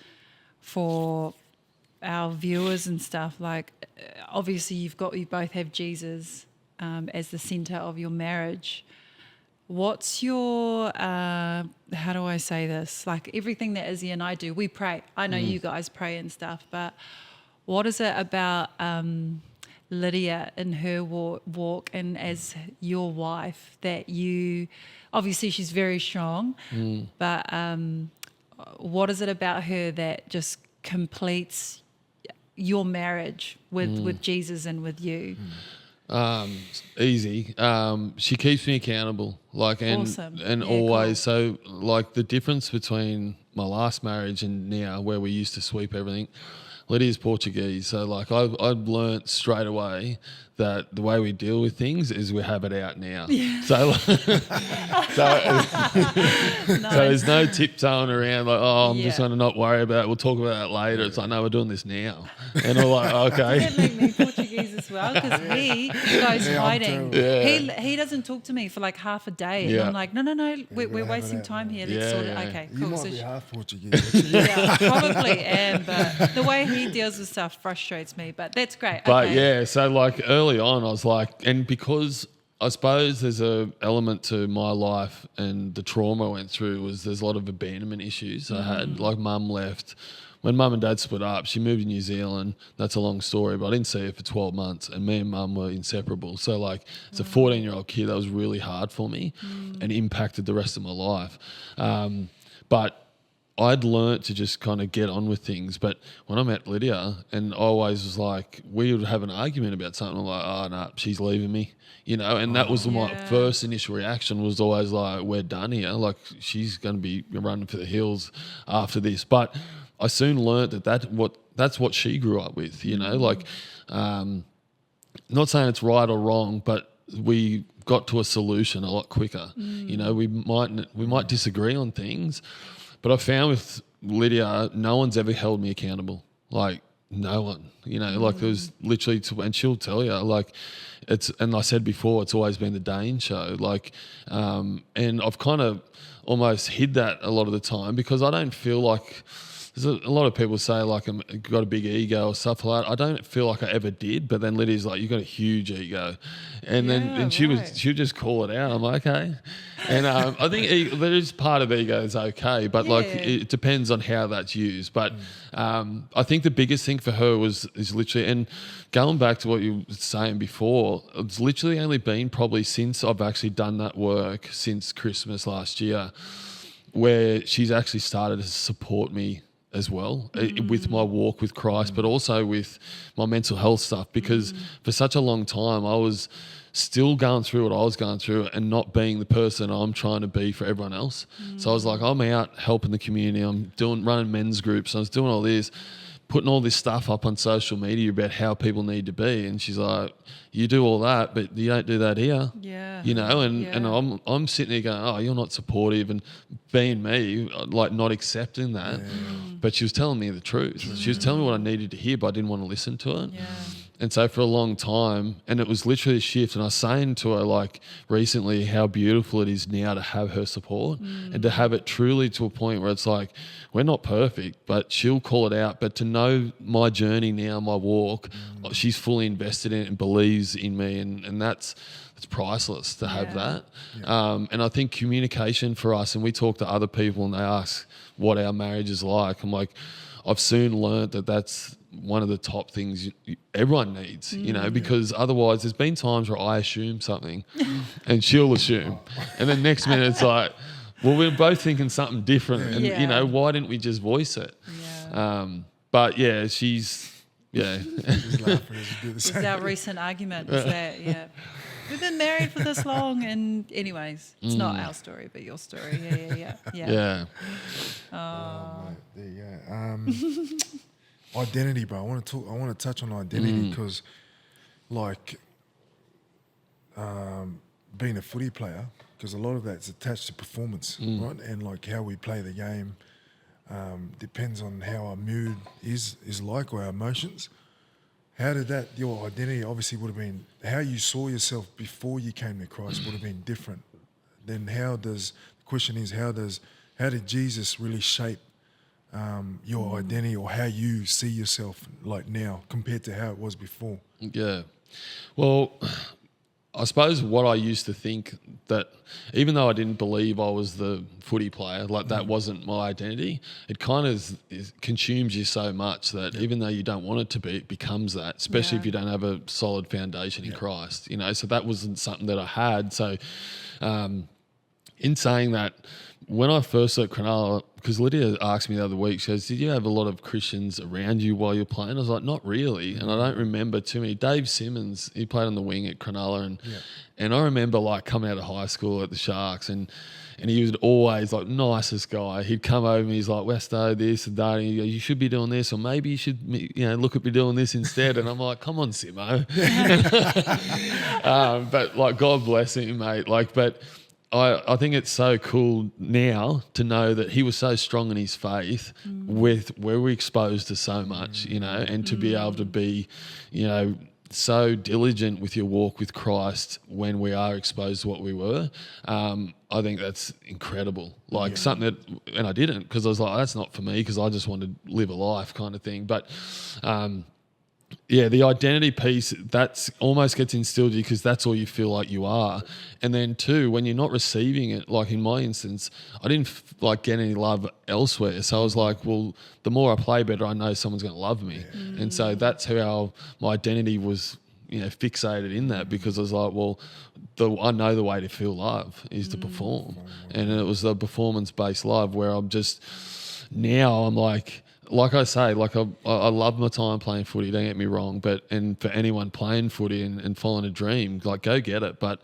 for our viewers and stuff, like obviously you both have Jesus as the center of your marriage. What's your how do I say this, like everything that Izzy and I do, we pray. I know you guys pray and stuff, but what is it about Lydia in her walk and as your wife, that you, obviously she's very strong, but what is it about her that just completes your marriage with Jesus and with you? Easy. She keeps me accountable, Awesome. and Yeah, always. So the difference between my last marriage and now, where we used to sweep everything. Lydia's Portuguese, so I've learnt straight away that the way we deal with things is we have it out now. Yeah. So there's no tiptoeing around I'm just going to not worry about it. We'll talk about that later. It's like, no, we're doing this now. And I'm like, okay. Does that make me Portuguese as well? Because he goes hiding. He doesn't talk to me for like half a day. And I'm like, no, we're wasting time here. Let's sort it. Okay, cool. You might be half Portuguese. Yeah, probably am, but the way he deals with stuff frustrates me. But that's great. But okay. so early on, I was like, and because I suppose there's a element to my life and the trauma I went through was there's a lot of abandonment issues I had. Like mum left. When mum and dad split up, she moved to New Zealand. That's a long story, but I didn't see her for 12 months and me and mum were inseparable. So as a 14-year-old kid, that was really hard for me and impacted the rest of my life. But I'd learnt to just kind of get on with things. But when I met Lydia, and I always was like, we would have an argument about something. I'm like, oh, no, she's leaving me, and that was my first initial reaction was always like, we're done here. Like, she's going to be running for the hills after this. But I soon learnt that's what she grew up with, not saying it's right or wrong, but we got to a solution a lot quicker. We might disagree on things, but I found with Lydia, no one's ever held me accountable. Like, no one, like there was literally, and she'll tell you, and I said before, it's always been the Dayne show. And I've kind of almost hid that a lot of the time because I don't feel like, there's a lot of people say I've got a big ego or stuff like that. I don't feel like I ever did, but then Lydia's like, you've got a huge ego. And she'll just call it out. I'm like, okay. And I think there is part of ego is okay, but it depends on how that's used. But I think the biggest thing for her is literally, and going back to what you were saying before, it's literally only been probably since I've actually done that work since Christmas last year, where she's actually started to support me as well with my walk with Christ, but also with my mental health stuff, because for such a long time I was still going through what I was going through and not being the person I'm trying to be for everyone else. So I was like, I'm out helping the community, I'm running men's groups, I was doing all this, putting all this stuff up on social media about how people need to be, and she's like, you do all that, but you don't do that here. And I'm sitting there going, oh, you're not supportive, and being me, like not accepting that. But she was telling me the truth. She was telling me what I needed to hear, but I didn't want to listen to it. And so for a long time, and it was literally a shift, and I was saying to her recently how beautiful it is now to have her support and to have it truly to a point where it's like, we're not perfect, but she'll call it out. But to know my journey now, my walk, she's fully invested in it and believes in me, and it's priceless to have that. And I think communication for us, and we talk to other people and they ask what our marriage is like. I'm like, I've soon learnt that that's one of the top things everyone needs, because otherwise there's been times where I assume something and she'll assume. And then next minute it's like, well, we're both thinking something different and, why didn't we just voice it? But she's, It's our recent argument. Is that, we've been married for this long, and anyways, it's not our story, but your story. Yeah. There you go. Identity, bro. I want to touch on identity because, being a footy player, because a lot of that's attached to performance, right? And how we play the game depends on how our mood is like, or our emotions. How did your identity obviously would have been, how you saw yourself before you came to Christ would have been different. Then the question is, how did Jesus really shape your identity, or how you see yourself now compared to how it was before? Yeah. Well, I suppose what I used to think that even though I didn't believe I was the footy player, like that wasn't my identity, it kind of consumes you so much that even though you don't want it to be, it becomes that, especially if you don't have a solid foundation in Christ, you know. So that wasn't something that I had. So in saying that, when I first at Cronulla, because Lydia asked me the other week, she goes, did you have a lot of Christians around you while you're playing? I was like, not really. And I don't remember too many. Dave Simmons, he played on the wing at Cronulla. And I remember like coming out of high school at the Sharks and he was always like nicest guy. He'd come over and he's like, Westo, this and that. And he'd go, you should be doing this, or maybe you should, you know, look at me doing this instead. And I'm like, come on, Simo. But like, God bless him, mate. Like, but I think it's so cool now to know that he was so strong in his faith with where we're exposed to so much, you know, and to be able to be, you know, so diligent with your walk with Christ when we are exposed to what we were. I think that's incredible. Like something that, and I didn't, because I was like, that's not for me, because I just wanted to live a life kind of thing. But yeah, the identity piece, that's almost gets instilled in you because that's all you feel like you are. And then two, when you're not receiving it, like in my instance, I didn't like get any love elsewhere. So I was like, well, the more I play better, I know someone's going to love me. And so that's how my identity was, you know, fixated in that, because I was like, well, I know the way to feel love is to perform. And it was the performance-based love where I'm just, now I'm like I say, like I love my time playing footy, don't get me wrong, and for anyone playing footy and following a dream, like go get it. But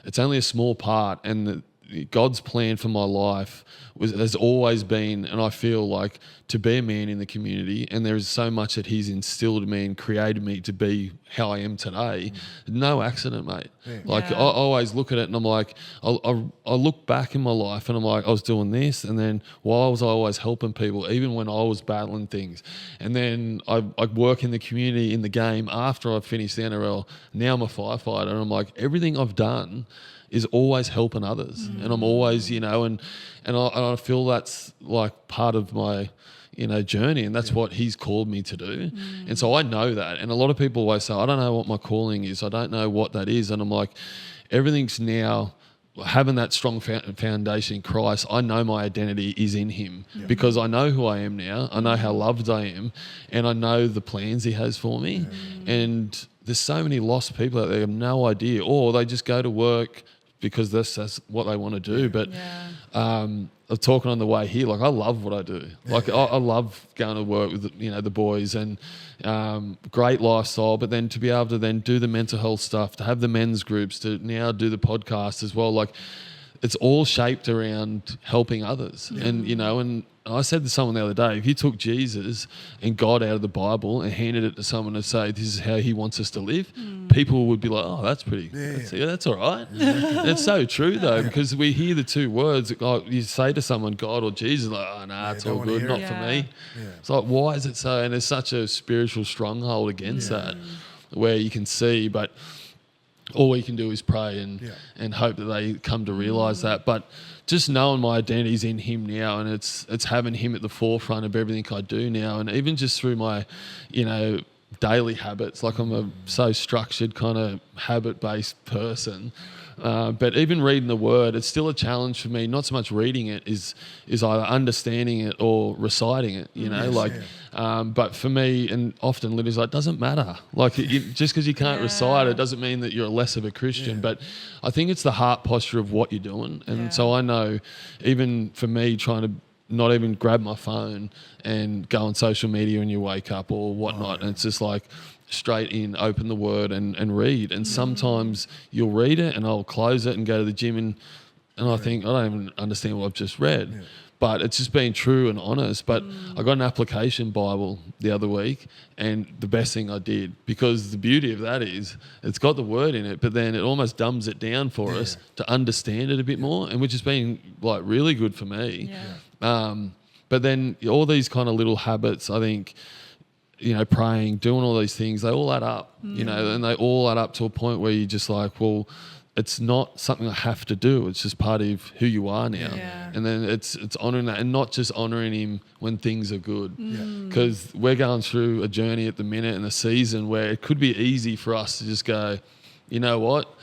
it's only a small part, and God's plan for my life has always been, and I feel like, to be a man in the community, and there is so much that he's instilled in me and created me to be how I am today. No accident, mate. Like I always look at it and I'm like, I look back in my life and I'm like, I was doing this, and then why was I always helping people even when I was battling things? And then I work in the community, in the game, after I finished the NRL. Now I'm a firefighter, and I'm like, everything I've done is always helping others. And I'm always, you know, and I feel that's like part of my, you know, journey, and that's what he's called me to do. And so I know that. And a lot of people always say, I don't know what my calling is. I don't know what that is. And I'm like, everything's now having that strong foundation in Christ. I know my identity is in him because I know who I am now. I know how loved I am, and I know the plans he has for me. And there's so many lost people out there who have no idea, or they just go to work because that's what they want to do. But I'm talking on the way here, like I love what I do. Like I love going to work with, you know, the boys, and great lifestyle. But then to be able to then do the mental health stuff, to have the men's groups, to now do the podcast as well, like it's all shaped around helping others. And, you know, and I said to someone the other day, if you took Jesus and God out of the Bible and handed it to someone to say, this is how he wants us to live, people would be like, oh, that's pretty, that's all right. It's so true though, because we hear the two words, like you say to someone, God or Jesus, like, oh, no, it's all good, not for me. It's like, why is it so? And there's such a spiritual stronghold against that, where you can see, but all we can do is pray and hope that they come to realise that. But just knowing my identity's in him now, and it's having him at the forefront of everything I do now, and even just through my, you know, daily habits. Like I'm a so structured kind of habit-based person. But even reading the word, it's still a challenge for me. Not so much reading it is either understanding it or reciting it, you know, but for me, and often Lydia's like, it doesn't matter. Like just because you can't recite it doesn't mean that you're less of a Christian. But I think it's the heart posture of what you're doing. And so I know, even for me, trying to not even grab my phone and go on social media when you wake up or whatnot. And it's just like, straight in, open the word and read. And sometimes you'll read it and I'll close it and go to the gym and I think, I don't even understand what I've just read. But it's just being true and honest. But I got an application Bible the other week, and the best thing I did, because the beauty of that is it's got the word in it, but then it almost dumbs it down for us to understand it a bit more, and which has been like really good for me. But then all these kind of little habits, I think, you know, praying, doing all these things, they all add up, you know, and they all add up to a point where you're just like, well, it's not something I have to do. It's just part of who you are now. And then it's honouring that, and not just honouring him when things are good. Because we're going through a journey at the minute in a season where it could be easy for us to just go, you know what,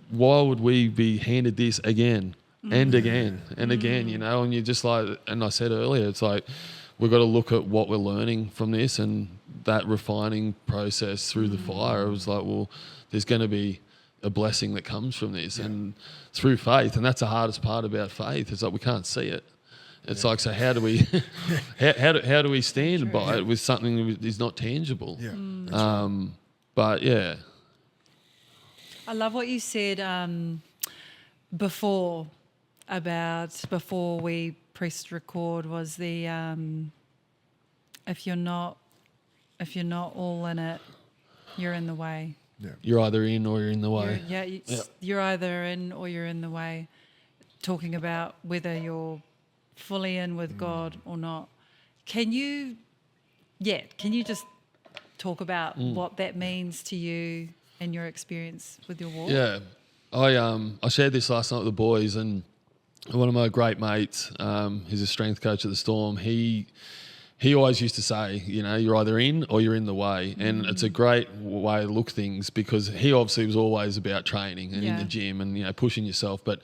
why would we be handed this again and again and again, and you're just like, and I said earlier, it's like, we've got to look at what we're learning from this, and that refining process through the fire. It was like, well, there's going to be a blessing that comes from this, and through faith. And that's the hardest part about faith. It's like, we can't see it. It's like, so how do we, how do we stand by it with something that is not tangible? Yeah. But yeah. I love what you said before we pressed record, was the if you're not all in it, you're in the way. Yeah. You're either in or you're in the way. You're either in or you're in the way. Talking about whether you're fully in with God or not. Can you just talk about what that means to you and your experience with your walk? Yeah. I shared this last night with the boys, and one of my great mates, who's a strength coach at the Storm, he always used to say, you're either in or you're in the way. And it's a great way to look things, because he obviously was always about training and in the gym and, pushing yourself. But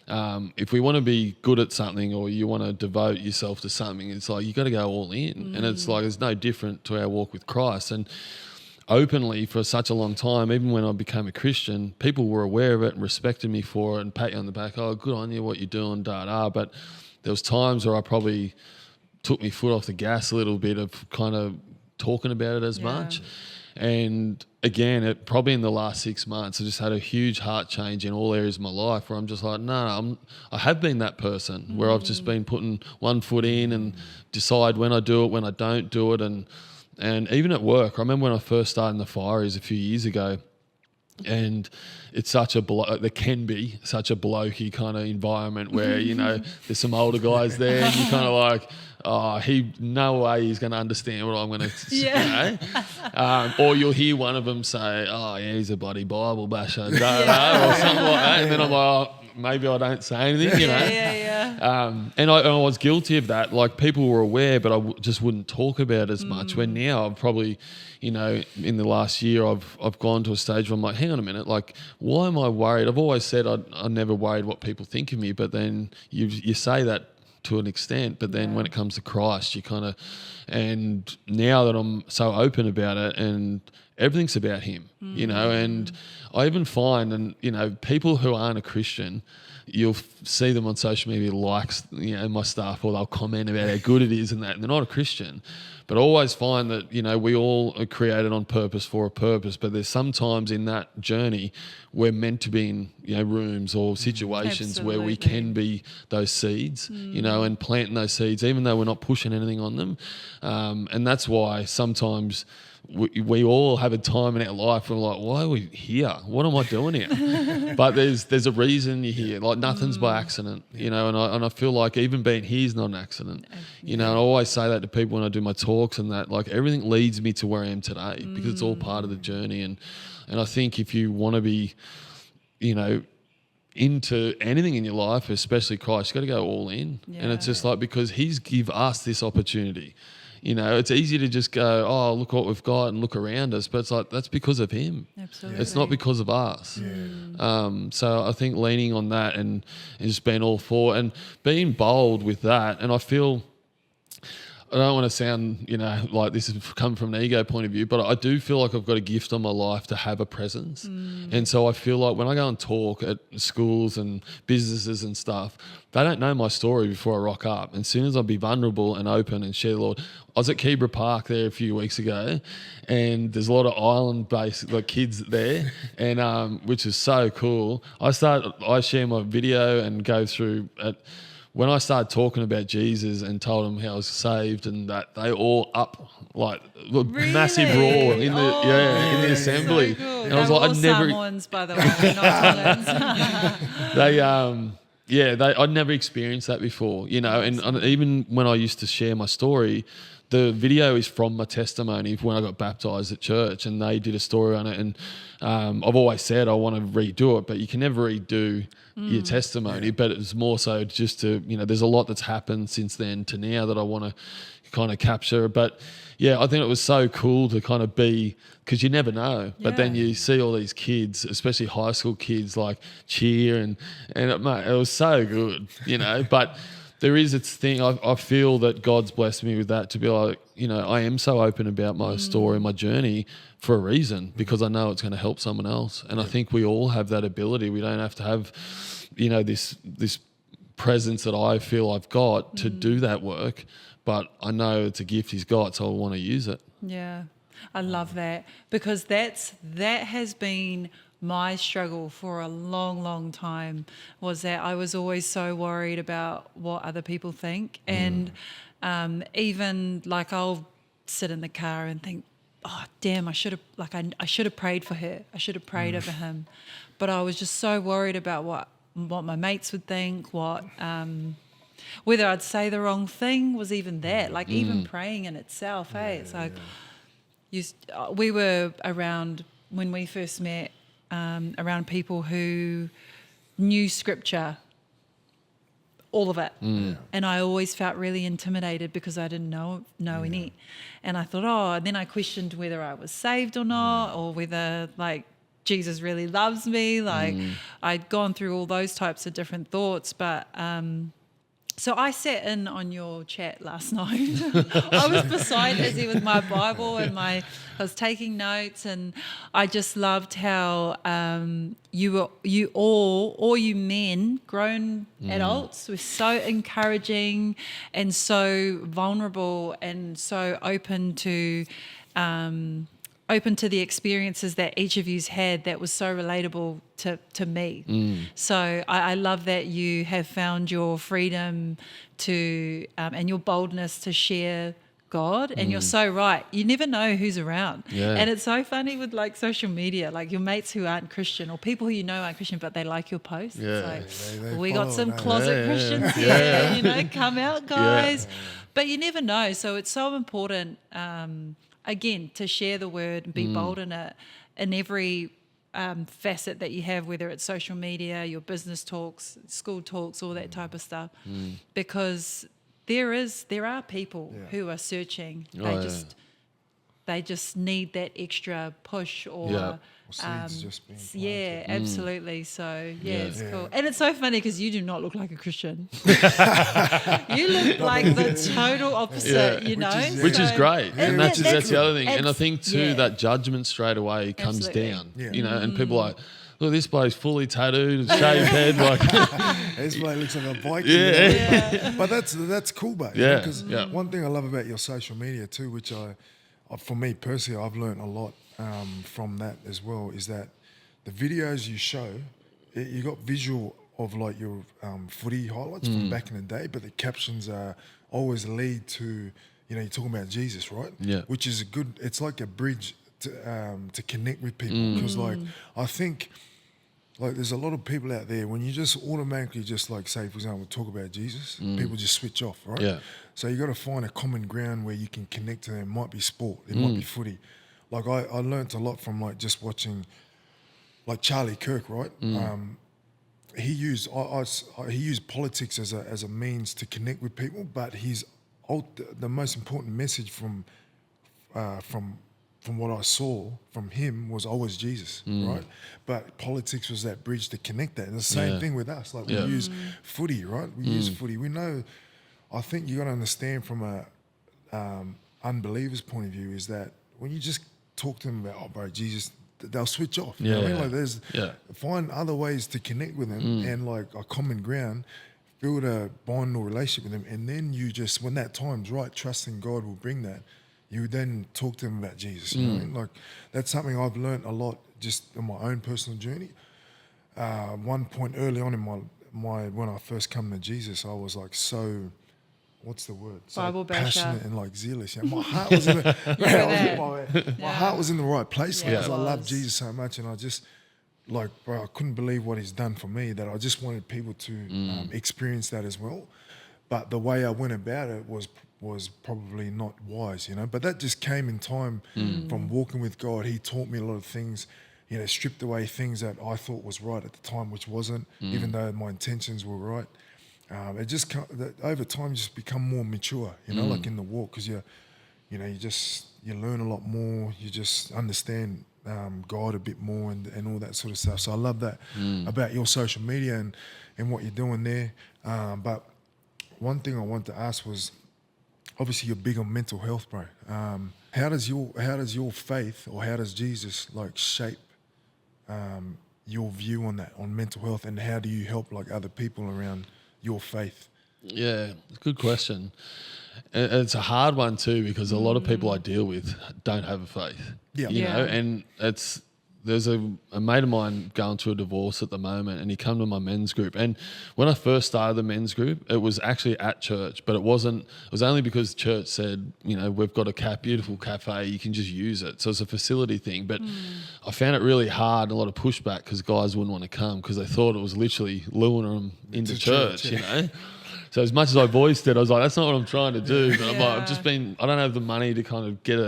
if we want to be good at something, or you want to devote yourself to something, it's like, you got to go all in. And it's like, it's no different to our walk with Christ. And openly, for such a long time, even when I became a Christian, people were aware of it and respected me for it and pat you on the back. Oh, good on you, what you're doing, da-da. But there was times where I probably took my foot off the gas a little bit of kind of talking about it as much. And again, probably in the last 6 months, I just had a huge heart change in all areas of my life, where I'm just like, I have been that person where I've just been putting one foot in and decide when I do it, when I don't do it. And even at work, I remember when I first started in the Fireys a few years ago, and it's such a there can be such a blokey kind of environment where, there's some older guys there, and you're kind of like, no way he's going to understand what I'm going to say. Or you'll hear one of them say, he's a bloody Bible basher, or something like that. And then I'm like, maybe I don't say anything, And I was guilty of that. Like, people were aware, but I just wouldn't talk about it as much. When now I've probably, in the last year, I've gone to a stage where I'm like, hang on a minute, like, why am I worried? I've always said I never worried what people think of me, but then you say that to an extent, but then when it comes to Christ, you kind of, and now that I'm so open about it, and everything's about him, and I even find, and people who aren't a Christian, you'll see them on social media likes, my stuff, or they'll comment about how good it is and that, and they're not a Christian. But I always find that, we all are created on purpose for a purpose, but there's sometimes in that journey we're meant to be in, rooms or situations where we can be those seeds, and planting those seeds, even though we're not pushing anything on them. And that's why sometimes we all have a time in our life where we're like, why are we here? What am I doing here? But there's a reason you're here. Like, nothing's by accident, and I feel like even being here is not an accident. And I always say that to people when I do my talks, and that, like, everything leads me to where I am today, because it's all part of the journey. And I think if you want to be, into anything in your life, especially Christ, you got to go all in. And it's just like, because he's give us this opportunity. It's easy to just go, oh, look what we've got and look around us. But it's like, that's because of him. Absolutely. It's not because of us. So I think leaning on that and just being all for, and being bold with that. And I feel, I don't want to sound, like this has come from an ego point of view, but I do feel like I've got a gift on my life to have a presence. And so I feel like when I go and talk at schools and businesses and stuff, they don't know my story before I rock up. And as soon as I be vulnerable and open and share the Lord, I was at Keebra Park there a few weeks ago, and there's a lot of island-based kids there, and which is so cool. I share my video and go through it. When I started talking about Jesus and told them how I was saved, and that, they all up like massive roar in the assembly. So cool. And I was like, all Samoans, by the way, not I'd never experienced that before, and even when I used to share my story, the video is from my testimony when I got baptized at church, and they did a story on it. And I've always said I want to redo it, but you can never redo your testimony. But it's more so just to, there's a lot that's happened since then to now that I want to kind of capture. But yeah, I think it was so cool to kind of be, because you never know. But then you see all these kids, especially high school kids, like cheer and mate, it was so good, But there is this thing, I feel that God's blessed me with that, to be like, I am so open about my story, my journey, for a reason, because I know it's going to help someone else. And I think we all have that ability. We don't have to have, this presence that I feel I've got to do that work, but I know it's a gift He's got, so I want to use it. Yeah, I love that, because that has been my struggle for a long, long time, was that I was always so worried about what other people think. And even like I'll sit in the car and think, oh, damn, I should have prayed for her. I should have prayed over him. But I was just so worried about what my mates would think, whether I'd say the wrong thing was even that. Like even praying in itself, hey? It's like we were around, when we first met, around people who knew scripture, all of it. And I always felt really intimidated because I didn't know any. And I thought, and then I questioned whether I was saved or not, or whether like Jesus really loves me. Like I'd gone through all those types of different thoughts. But so I sat in on your chat last night. I was beside Izzy with my Bible and I was taking notes, and I just loved how you all you men, grown adults, were so encouraging and so vulnerable and so open to the experiences that each of you's had, that was so relatable to me. So I love that you have found your freedom to and your boldness to share God. And you're so right. You never know who's around. Yeah. And it's so funny with like social media, like your mates who aren't Christian or people who aren't Christian, but they like your posts. Yeah. It's They like, we got follow, some don't they? closet Christians here, come out, guys. But you never know. So it's so important, again, to share the word and be bold in it, in every facet that you have, whether it's social media, your business talks, school talks, all that type of stuff, because there are people who are searching. They just need that extra push or seeds just being planted. absolutely. So it's cool, and it's so funny because you do not look like a Christian. You look like the total opposite, Which is great, and that's the other thing. And I think too that judgment straight away comes down, and people are like, look, this bloke's fully tattooed, shaved head, like this bloke looks like a bike. But that's cool, mate. Yeah, Because one thing I love about your social media too, which for me personally, I've learned a lot from that as well, is that the videos you show, you got visual of like your footy highlights from back in the day, but the captions are always lead to, you're talking about Jesus, right? Yeah. Which is it's like a bridge to connect with people, because like I think like there's a lot of people out there, when you just automatically just like say, for example, talk about Jesus, people just switch off, right? Yeah. So you got to find a common ground where you can connect to them. It might be sport, it might be footy. Like I learnt a lot from like just watching like Charlie Kirk, right? He used politics as a means to connect with people, but the most important message from what I saw from him was always Jesus, right? But politics was that bridge to connect that. And the same thing with us. Like we use footy, right? We use footy. We know, I think you got to understand from a unbeliever's point of view, is that when you just talk to them about, oh, bro, Jesus, they'll switch off. You know what I mean? Like find other ways to connect with them and like a common ground, build a bond or relationship with them. And then you just, when that time's right, trusting God will bring that. You then talk to them about Jesus. You know what I mean? Like that's something I've learned a lot just on my own personal journey. One point early on in my when I first come to Jesus, I was like so, what's the word? So Bible basher. passionate and like zealous. My heart was in my heart was in the right place because I love Jesus so much, and I just like, bro, I couldn't believe what He's done for me. That I just wanted people to experience that as well. but the way I went about it was probably not wise, you know. But that just came in time from walking with God. He taught me a lot of things, you know, stripped away things that I thought was right at the time, which wasn't, even though my intentions were right. It just over time you just become more mature, you know, like in the walk, because you learn a lot more. You just understand God a bit more and all that sort of stuff. So I love that about your social media and what you're doing there. But one thing I wanted to ask was, obviously you're big on mental health, bro. How does your faith, or how does Jesus like shape your view on that, on mental health, and how do you help like other people around your faith? Yeah, good question. And it's a hard one too, because a lot of people I deal with don't have a faith. Yeah. You know, Yeah. and there's a mate of mine going through a divorce at the moment, and he come to my men's group. And when I first started the men's group, it was actually at church, but it was only because church said, you know, we've got a beautiful cafe, you can just use it. So it's a facility thing. But I found it really hard, a lot of pushback, because guys wouldn't want to come because they thought it was literally luring them into church, you know. So as much as I voiced it, I was like, that's not what I'm trying to do. But I'm like, I don't have the money to kind of get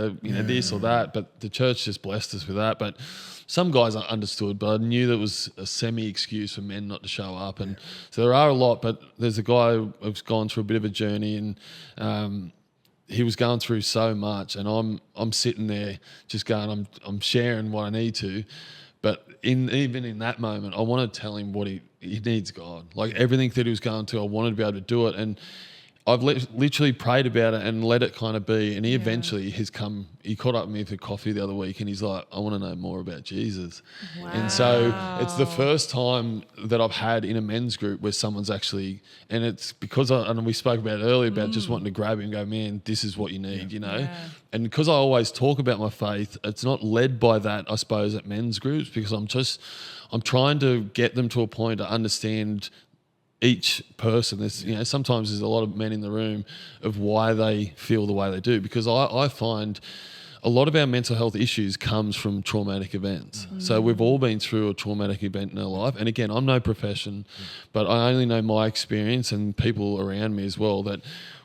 this or that. But the church just blessed us with that. But some guys understood, but I knew there was a semi-excuse for men not to show up. And so there are a lot, but there's a guy who's gone through a bit of a journey, and he was going through so much, and I'm sitting there just going, I'm sharing what I need to. But even in that moment, I want to tell him what he needs God. Like everything that he was going through, I wanted to be able to do it. And I've literally prayed about it and let it kind of be. And he eventually he caught up with me for coffee the other week, and he's like, I want to know more about Jesus. Wow. And so it's the first time that I've had in a men's group where someone's actually, and it's because and we spoke about it earlier about just wanting to grab him and go, man, this is what you need, you know? Yeah. And because I always talk about my faith, it's not led by that, I suppose, at men's groups, because I'm trying to get them to a point to understand each person. There's, you know, sometimes there's a lot of men in the room of why they feel the way they do, because I find a lot of our mental health issues comes from traumatic events. So we've all been through a traumatic event in our life. And again, I'm no profession, but I only know my experience and people around me as well, that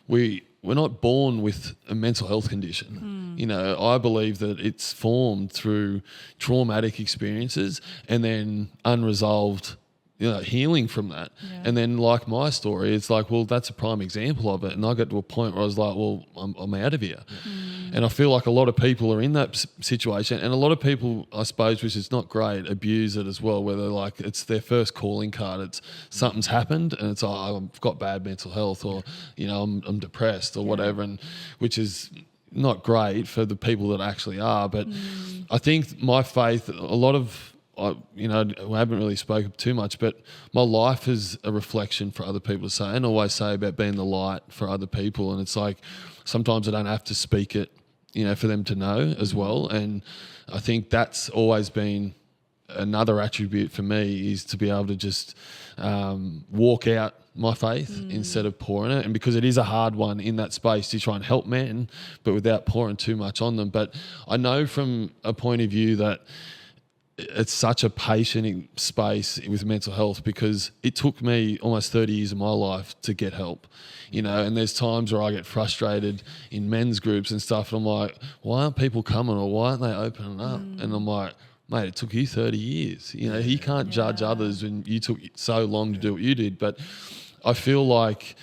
we're not born with a mental health condition. You know, I believe that it's formed through traumatic experiences and then unresolved, you know, healing from that. Yeah. And then like my story, it's like, well, that's a prime example of it. And I got to a point where I was like, well, I'm out of here. And I feel like a lot of people are in that situation, and a lot of people, I suppose, which is not great, abuse it as well, where they're like, it's their first calling card. It's something's happened and it's, I've got bad mental health, or, you know, I'm depressed or whatever, and which is not great for the people that actually are. But I think my faith, a lot of, you know, I haven't really spoken too much, but my life is a reflection for other people to say, and always say about being the light for other people. And it's like, sometimes I don't have to speak it, you know, for them to know as well. And I think that's always been another attribute for me, is to be able to just walk out my faith instead of pouring it. And because it is a hard one in that space to try and help men, but without pouring too much on them. But I know from a point of view that it's such a patient space with mental health, because it took me almost 30 years of my life to get help, you know. And there's times where I get frustrated in men's groups and stuff, and I'm like, why aren't people coming, or why aren't they opening up? And I'm like, mate, it took you 30 years. You know, you can't judge others when you took so long to do what you did. But I feel like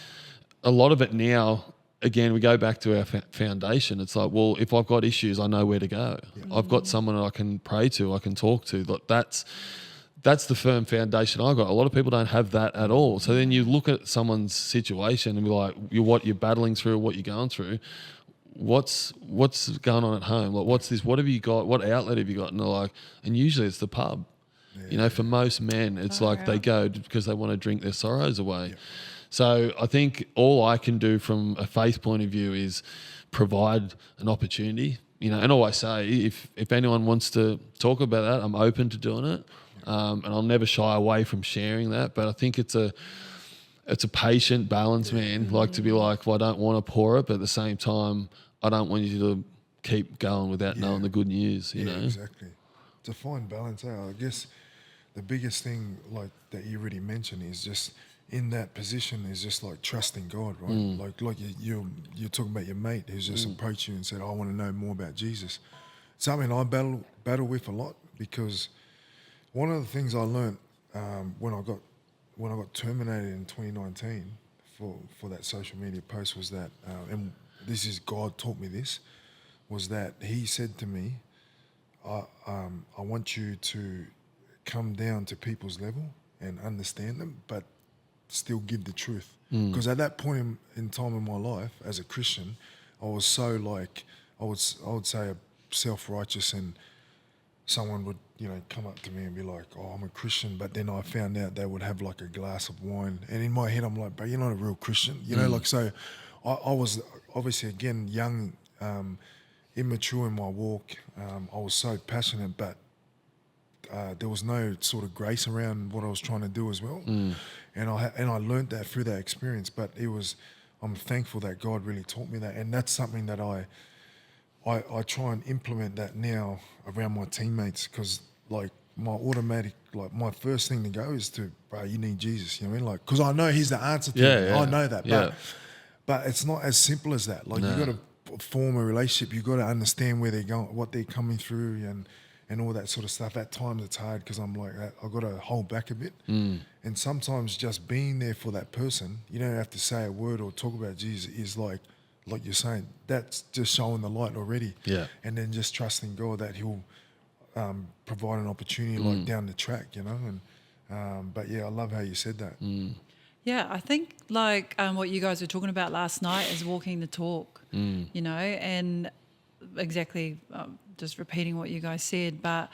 a lot of it now, again, we go back to our foundation. It's like, well, if I've got issues, I know where to go. I've got someone I can pray to, I can talk to. Like that's the firm foundation I got. A lot of people don't have that at all. So then you look at someone's situation and be like, what you're battling through, what you're going through. What's going on at home? Like, what's this? What have you got? What outlet have you got? And they're like, and usually it's the pub. You know, for most men, it's like they go because they want to drink their sorrows away. So I think all I can do from a faith point of view is provide an opportunity, you know. And always say, if anyone wants to talk about that, I'm open to doing it, and I'll never shy away from sharing that. But I think it's a patient balance, man. Like to be like, well, I don't want to pour it, but at the same time, I don't want you to keep going without knowing the good news, you know. Exactly. To find balance out, I guess the biggest thing, like that you already mentioned, is just in that position is just like trusting God, right? Like you're talking about your mate who's just approached you and said, I want to know more about Jesus. Something I battle with a lot, because one of the things I learned when I got terminated in 2019 for that social media post was that, and this is God taught me this, was that He said to me, I want you to come down to people's level and understand them, but still give the truth. Because at that point in time in my life as a Christian, I was so like, I would say self-righteous, and someone would, come up to me and be like, oh, I'm a Christian, but then I found out they would have like a glass of wine, and in my head I'm like, but you're not a real Christian, like, so I was obviously, again, young, immature in my walk. I was so passionate, but there was no sort of grace around what I was trying to do as well. And I learned that through that experience, but I'm thankful that God really taught me that, and that's something that I try and implement that now around my teammates, because like my first thing to go is to, bro, you need Jesus, you know what I mean? Like, because I know He's the answer to it. I know that, but it's not as simple as that. Like, you got to form a relationship, you got to understand where they're going, what they're coming through, and all that sort of stuff. At times it's hard because I'm like, I've got to hold back a bit. And sometimes just being there for that person, you don't have to say a word or talk about Jesus, is like you're saying, that's just showing the light already. Yeah. And then just trusting God that He'll provide an opportunity like down the track, And but yeah, I love how you said that. Yeah, I think like what you guys were talking about last night is walking the talk, and exactly just repeating what you guys said. But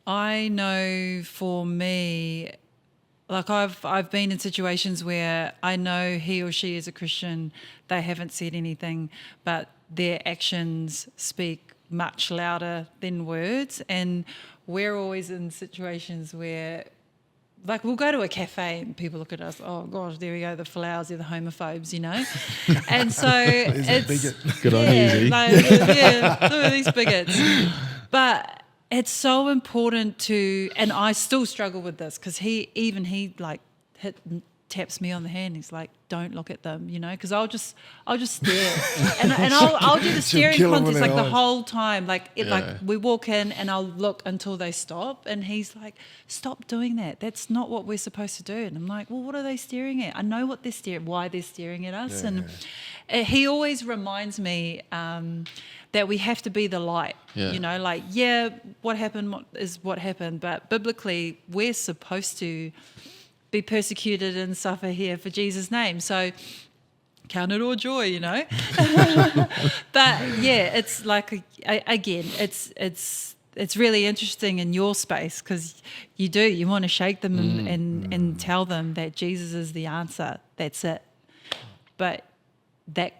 I know for me, like I've been in situations where I know he or she is a Christian, they haven't said anything, but their actions speak much louder than words. And we're always in situations where, like, we'll go to a cafe and people look at us, oh gosh, there we go, the flowers, they're the homophobes, And so it's good on you, like, look at these bigots. But it's so important to, and I still struggle with this, because he like taps me on the hand. He's like, don't look at them, because I'll just stare, and I'll do the staring contest like the whole time. Like we walk in and I'll look until they stop, and he's like, stop doing that. That's not what we're supposed to do. And I'm like, well, what are they staring at? I know what they're why they're staring at us. He always reminds me that we have to be the light. What happened is what happened, but biblically we're supposed to be persecuted and suffer here for Jesus' name. So count it all joy, But yeah, it's like, again, it's really interesting in your space, because you want to shake them and tell them that Jesus is the answer. That's it. But that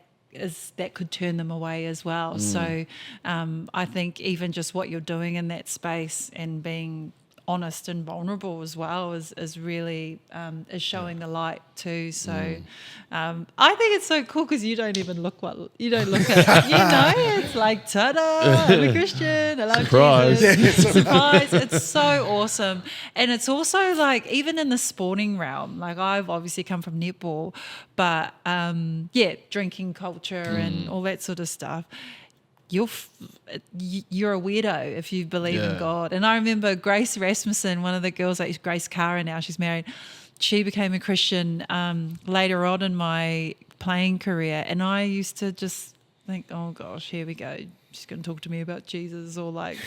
could turn them away as well. So I think even just what you're doing in that space and being honest and vulnerable as well is really is showing the light too. So I think it's so cool, because you don't look at it's like, ta-da, I'm a Christian, I love Surprise. Jesus. Surprise. It's so awesome. And it's also like, even in the sporting realm, like I've obviously come from netball, but drinking culture and all that sort of stuff. You're a weirdo if you believe in God. And I remember Grace Rasmussen, one of the girls, like Grace Cara now, she's married. She became a Christian later on in my playing career, and I used to just think, oh gosh, here we go. She's going to talk to me about Jesus, or like,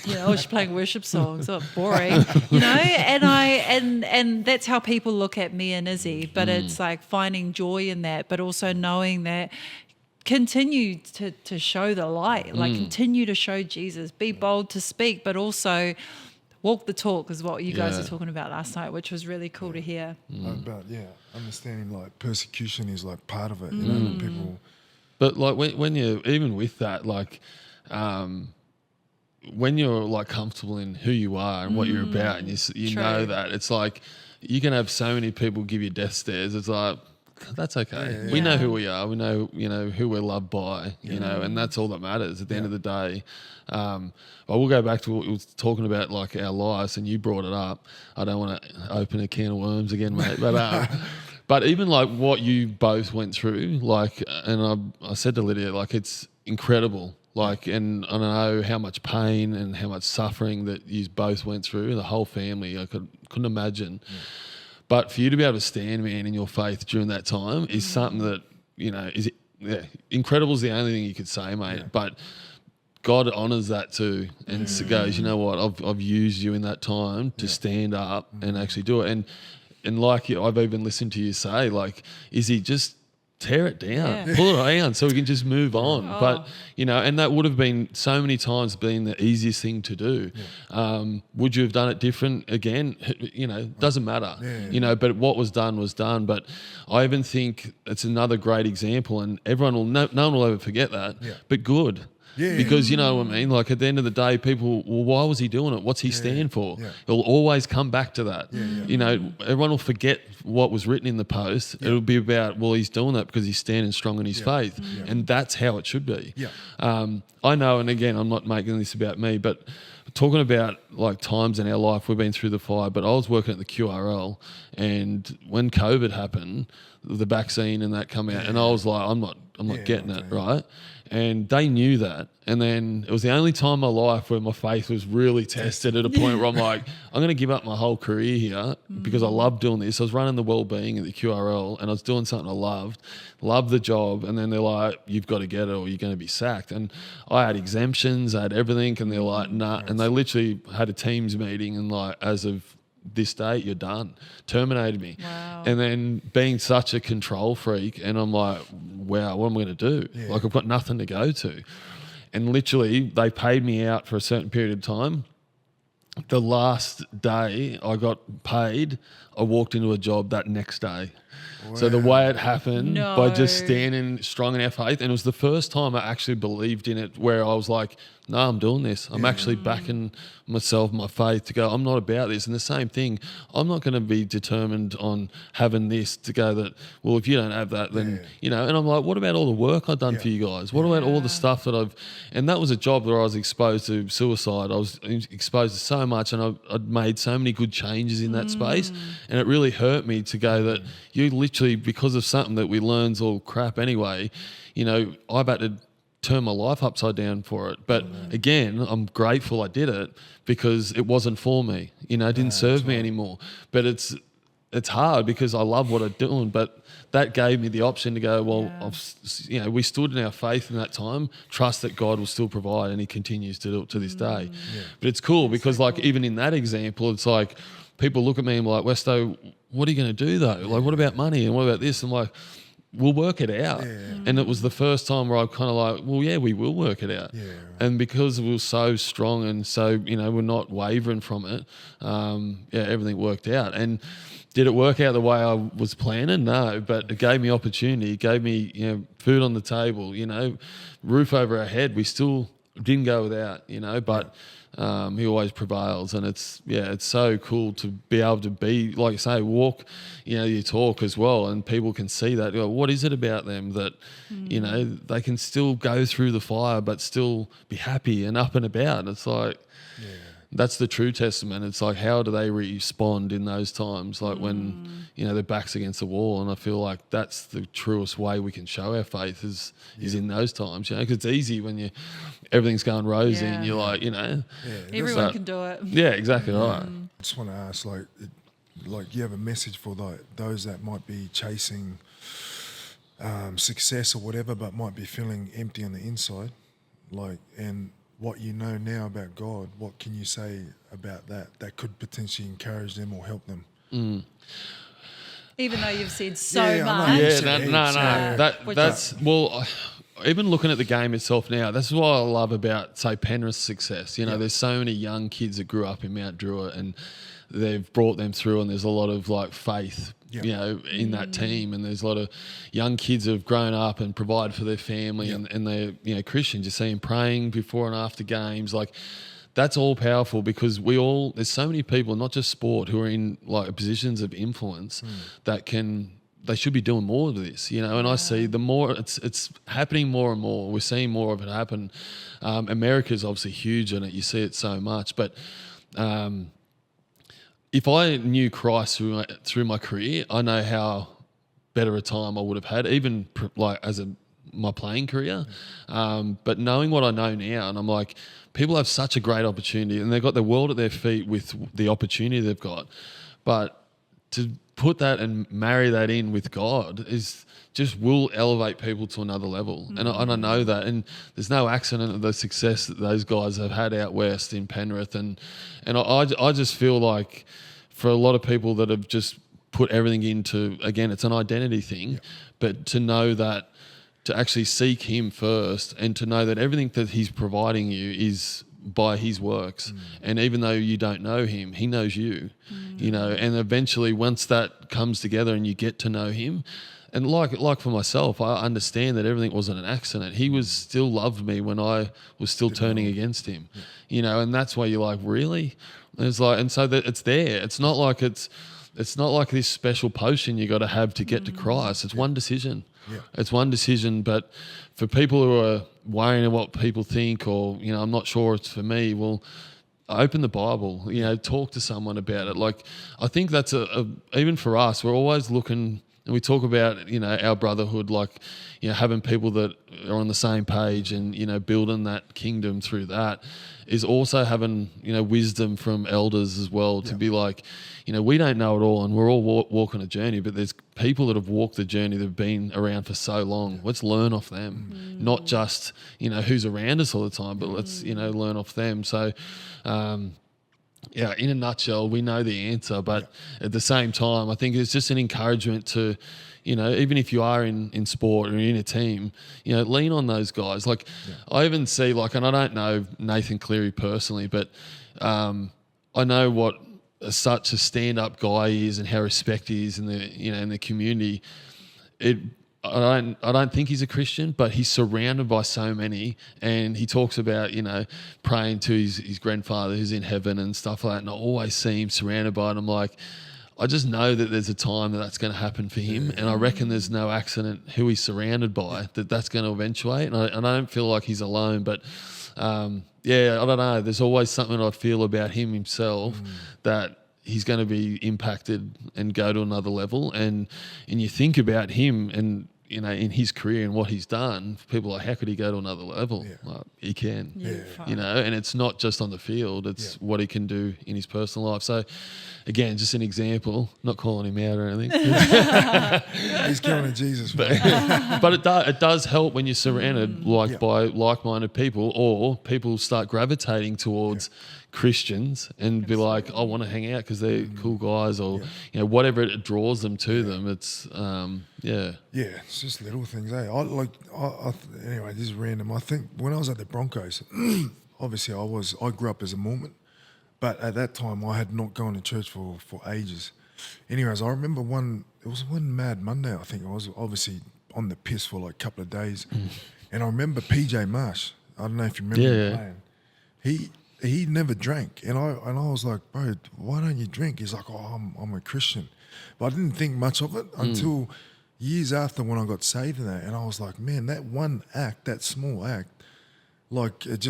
she's playing worship songs. Oh, boring, And that's how people look at me and Izzy. But it's like finding joy in that, but also knowing that. Continue to show the light, like continue to show Jesus, be bold to speak, but also walk the talk, is what you guys were talking about last night, which was really cool to hear. About understanding like persecution is like part of it, people. But like when you're even with that, like when you're like comfortable in who you are and what you're about, and you know that, it's like you can have so many people give you death stares. It's like, that's okay. We know who we are. We know, who we're loved by, and that's all that matters at the end of the day. But we'll go back to what we were talking about, like our lives, and you brought it up. I don't want to open a can of worms again, mate. But even like what you both went through, like, and I said to Lydia, like, it's incredible. Like, and I know how much pain and how much suffering that you both went through, the whole family. I couldn't imagine. But for you to be able to stand, man, in your faith during that time is something that, is incredible is the only thing you could say, mate. Yeah. But God honours that too, and goes, you know what, I've used you in that time to stand up and actually do it. And like I've even listened to you say, like, Izzy, just tear it down, pull it down so we can just move on. But, and that would have been so many times been the easiest thing to do. Would you have done it different again? Doesn't matter, but what was done was done. But I even think it's another great example, and no one will ever forget that, but good. Yeah. Because you know what I mean? Like at the end of the day, people, well, why was he doing it? What's he stand for? Yeah. It'll always come back to that. Everyone will forget what was written in the post. It'll be about, well, he's doing that because he's standing strong in his faith. And that's how it should be. I know, and again, I'm not making this about me, but talking about like times in our life, we've been through the fire, but I was working at the QRL, and when COVID happened, the vaccine and that come out, and I was like, I'm not getting it, right? And they knew that. And then it was the only time in my life where my faith was really tested at a point where I'm like, I'm going to give up my whole career here because I love doing this. I was running the wellbeing at the QRL, and I was doing something I loved the job. And then they're like, you've got to get it or you're going to be sacked. And I had exemptions, I had everything, and they're like, nah. And they literally had a Teams meeting, and like, as of this date, you're done. Terminated me. Wow. And then being such a control freak, and I'm like, wow, what am I going to do? Like, I've got nothing to go to. And literally, they paid me out for a certain period of time. The last day I got paid, I walked into a job that next day. Wow. So the way it happened, by just standing strong in our faith, and it was the first time I actually believed in it, where I was like, no, I'm doing this. I'm actually backing myself, my faith, to go, I'm not about this. And the same thing, I'm not going to be determined on having this to go that, well, if you don't have that, then, and I'm like, what about all the work I've done for you guys? What about all the stuff that and that was a job where I was exposed to suicide. I was exposed to so much, and I'd made so many good changes in that space. And it really hurt me to go that you literally, because of something that we learn's all crap anyway, I've had to turn my life upside down for it. But again, I'm grateful I did it, because it wasn't for me. It didn't serve me anymore. But it's hard because I love what I'm doing. But that gave me the option to go, well, we stood in our faith in that time, trust that God will still provide, and he continues to do it to this day. But it's cool because even in that example, it's like people look at me and be like, Westo, what are you going to do though? Like, what about money? And what about this? I'm like, we'll work it out. And it was the first time where I kind of like, well, yeah, we will work it out. And because we were so strong and so, we're not wavering from it, everything worked out. And did it work out the way I was planning? No, but it gave me opportunity. It gave me, food on the table, roof over our head. We still didn't go without, but he always prevails. And it's so cool to be able to be, like you say, walk, you talk as well, and people can see that. What is it about them that, they can still go through the fire but still be happy and up and about? And it's like, that's the true testament. It's like, how do they respond in those times? Like when, their back's against the wall. And I feel like that's the truest way we can show our faith is in those times, because it's easy when everything's going rosy and you're like, everyone can do it. Yeah, exactly right. I just want to ask, like you have a message for those that might be chasing success or whatever, but might be feeling empty on the inside, and what you know now about God, what can you say about that could potentially encourage them or help them? Even though you've said so much. That's even looking at the game itself now, that's what I love about, say, Penrith's success. There's so many young kids that grew up in Mount Druitt, and they've brought them through, and there's a lot of faith in that team, and there's a lot of young kids who have grown up and provide for their family, and they're Christians. You see them praying before and after games. That's all powerful, because there's so many people, not just sport, who are in positions of influence that can they should be doing more of this, you know. And I see the more it's happening more and more. We're seeing more of it happen. America's obviously huge in it. You see it so much. But if I knew Christ through my career, I know how better a time I would have had, even like as my playing career. But knowing what I know now, and I'm like, people have such a great opportunity, and they've got the world at their feet with the opportunity they've got. But to put that and marry that in with God is just will elevate people to another level. And I know that. And there's no accident of the success that those guys have had out west in Penrith. And I just feel like for a lot of people that have just put everything into, again, it's an identity thing, but to know that, to actually seek him first and to know that everything that he's providing you is by his works. And even though you don't know him, he knows you, you know, and eventually once that comes together and you get to know him, and like for myself, I understand that everything wasn't an accident. He was still loved me when I was still turning against him, you know, and that's why you're like, really? And it's like, and so that it's there. It's not like this special potion you got to have to get to Christ. It's one decision. Yeah. It's one decision, but for people who are worrying what people think, or, you know, I'm not sure it's for me, well, open the Bible, you know, talk to someone about it. Like, I think that's even for us, we're always looking, and we talk about, you know, our brotherhood, like, you know, having people that are on the same page and, you know, building that kingdom through that is also having, you know, wisdom from elders as well to be like, you know, we don't know it all and we're all walking a journey, but there's people that have walked the journey that have been around for so long. Let's learn off them, not just, you know, who's around us all the time, but let's, you know, learn off them. So, yeah, in a nutshell, we know the answer, but at the same time, I think it's just an encouragement to, you know, even if you are in sport or in a team, you know, lean on those guys. Like, I even see, like, and I don't know Nathan Cleary personally, but I know what such a stand-up guy he is and how respected he is in the, you know, in the community. I don't think he's a Christian, but he's surrounded by so many, and he talks about, you know, praying to his grandfather who's in heaven and stuff like that, and I always see him surrounded by it. I'm like, I just know that there's a time that that's going to happen for him, and I reckon there's no accident who he's surrounded by that's going to eventuate, and I don't feel like he's alone, but yeah, I don't know. There's always something I feel about him himself that he's going to be impacted and go to another level. And you think about him and, you know, in his career and what he's done, people are like, how could he go to another level? Like, he can, you know, and it's not just on the field, it's what he can do in his personal life. So, again, just an example, not calling him out or anything. He's coming to Jesus. But it does help when you're surrounded by like-minded people, or people start gravitating towards Christians and be like, I want to hang out because they're cool guys, or you know, whatever it draws them to them. It's it's just little things. Anyway, this is random. I think when I was at the Broncos, obviously I grew up as a Mormon, but at that time I had not gone to church for ages. Anyways, I remember it was one Mad Monday, I think. I was obviously on the piss for like a couple of days, and I remember PJ Marsh. I don't know if you remember him playing. He never drank, and I was like, bro, why don't you drink? He's like, oh, I'm a Christian, but I didn't think much of it until years after when I got saved and that, and I was like, man, that one act, that small act, like it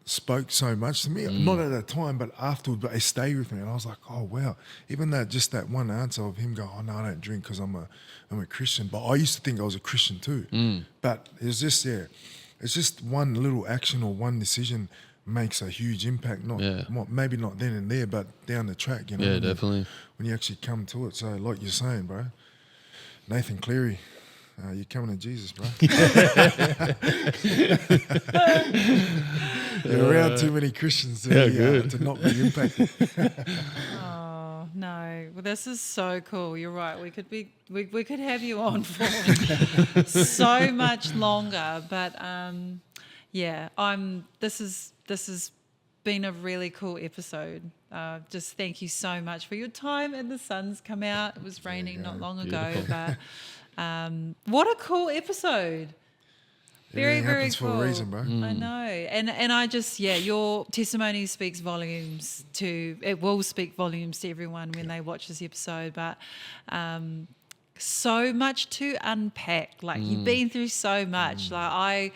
spoke so much to me. Not at that time, but afterwards, but it stayed with me, and I was like, oh wow, even that one answer of him going, oh no, I don't drink because I'm a Christian, but I used to think I was a Christian too, but it's just it's just one little action or one decision makes a huge impact. Maybe not then and there, but down the track. You know, yeah, definitely. When you actually come to it. So, like you're saying, bro, Nathan Cleary, you're coming to Jesus, bro. You're around too many Christians to not be impacted. No, well, this is so cool. You're right. We could have you on for so much longer, but this has been a really cool episode. Just thank you so much for your time. And the sun's come out. It was raining not long ago, but what a cool episode. Very, Everything very happens cool. for a reason, bro. I know. And I just, your testimony speaks volumes it will speak volumes to everyone when they watch this episode. But so much to unpack. Like, you've been through so much. Like,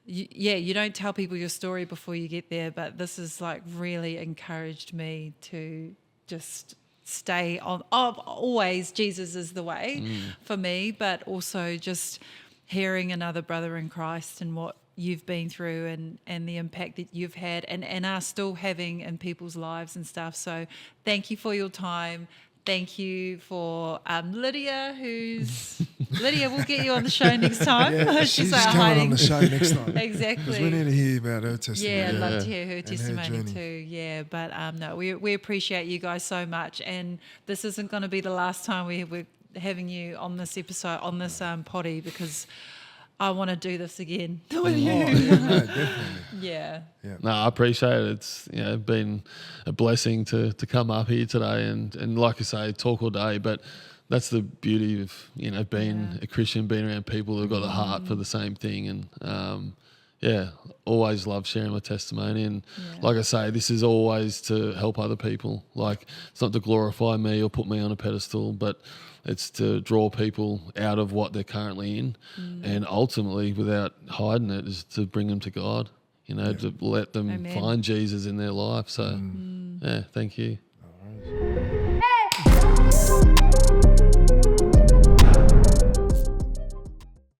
you don't tell people your story before you get there, but this has like really encouraged me to just stay on. Always Jesus is the way for me, but also just hearing another brother in Christ and what you've been through and the impact that you've had and are still having in people's lives and stuff. So thank you for your time. Thank you for Lydia, Lydia, we'll get you on the show next time. Yeah, she's coming on the show next time. Exactly. Because we need to hear about her testimony. Yeah, I'd love to hear her her testimony journey. too. Yeah, but no, we appreciate you guys so much. And this isn't going to be the last time we're having you on this episode, on this potty, because I want to do this again with you. Oh, yeah, no, definitely. Yeah. No, I appreciate it. It's been a blessing to come up here today and like I say, talk all day. But that's the beauty of being a Christian, being around people who've got a heart for the same thing. And always love sharing my testimony. And like I say, this is always to help other people. Like, it's not to glorify me or put me on a pedestal, but it's to draw people out of what they're currently in, and ultimately, without hiding it, is to bring them to God. To let them find Jesus in their life. So, thank you. All right.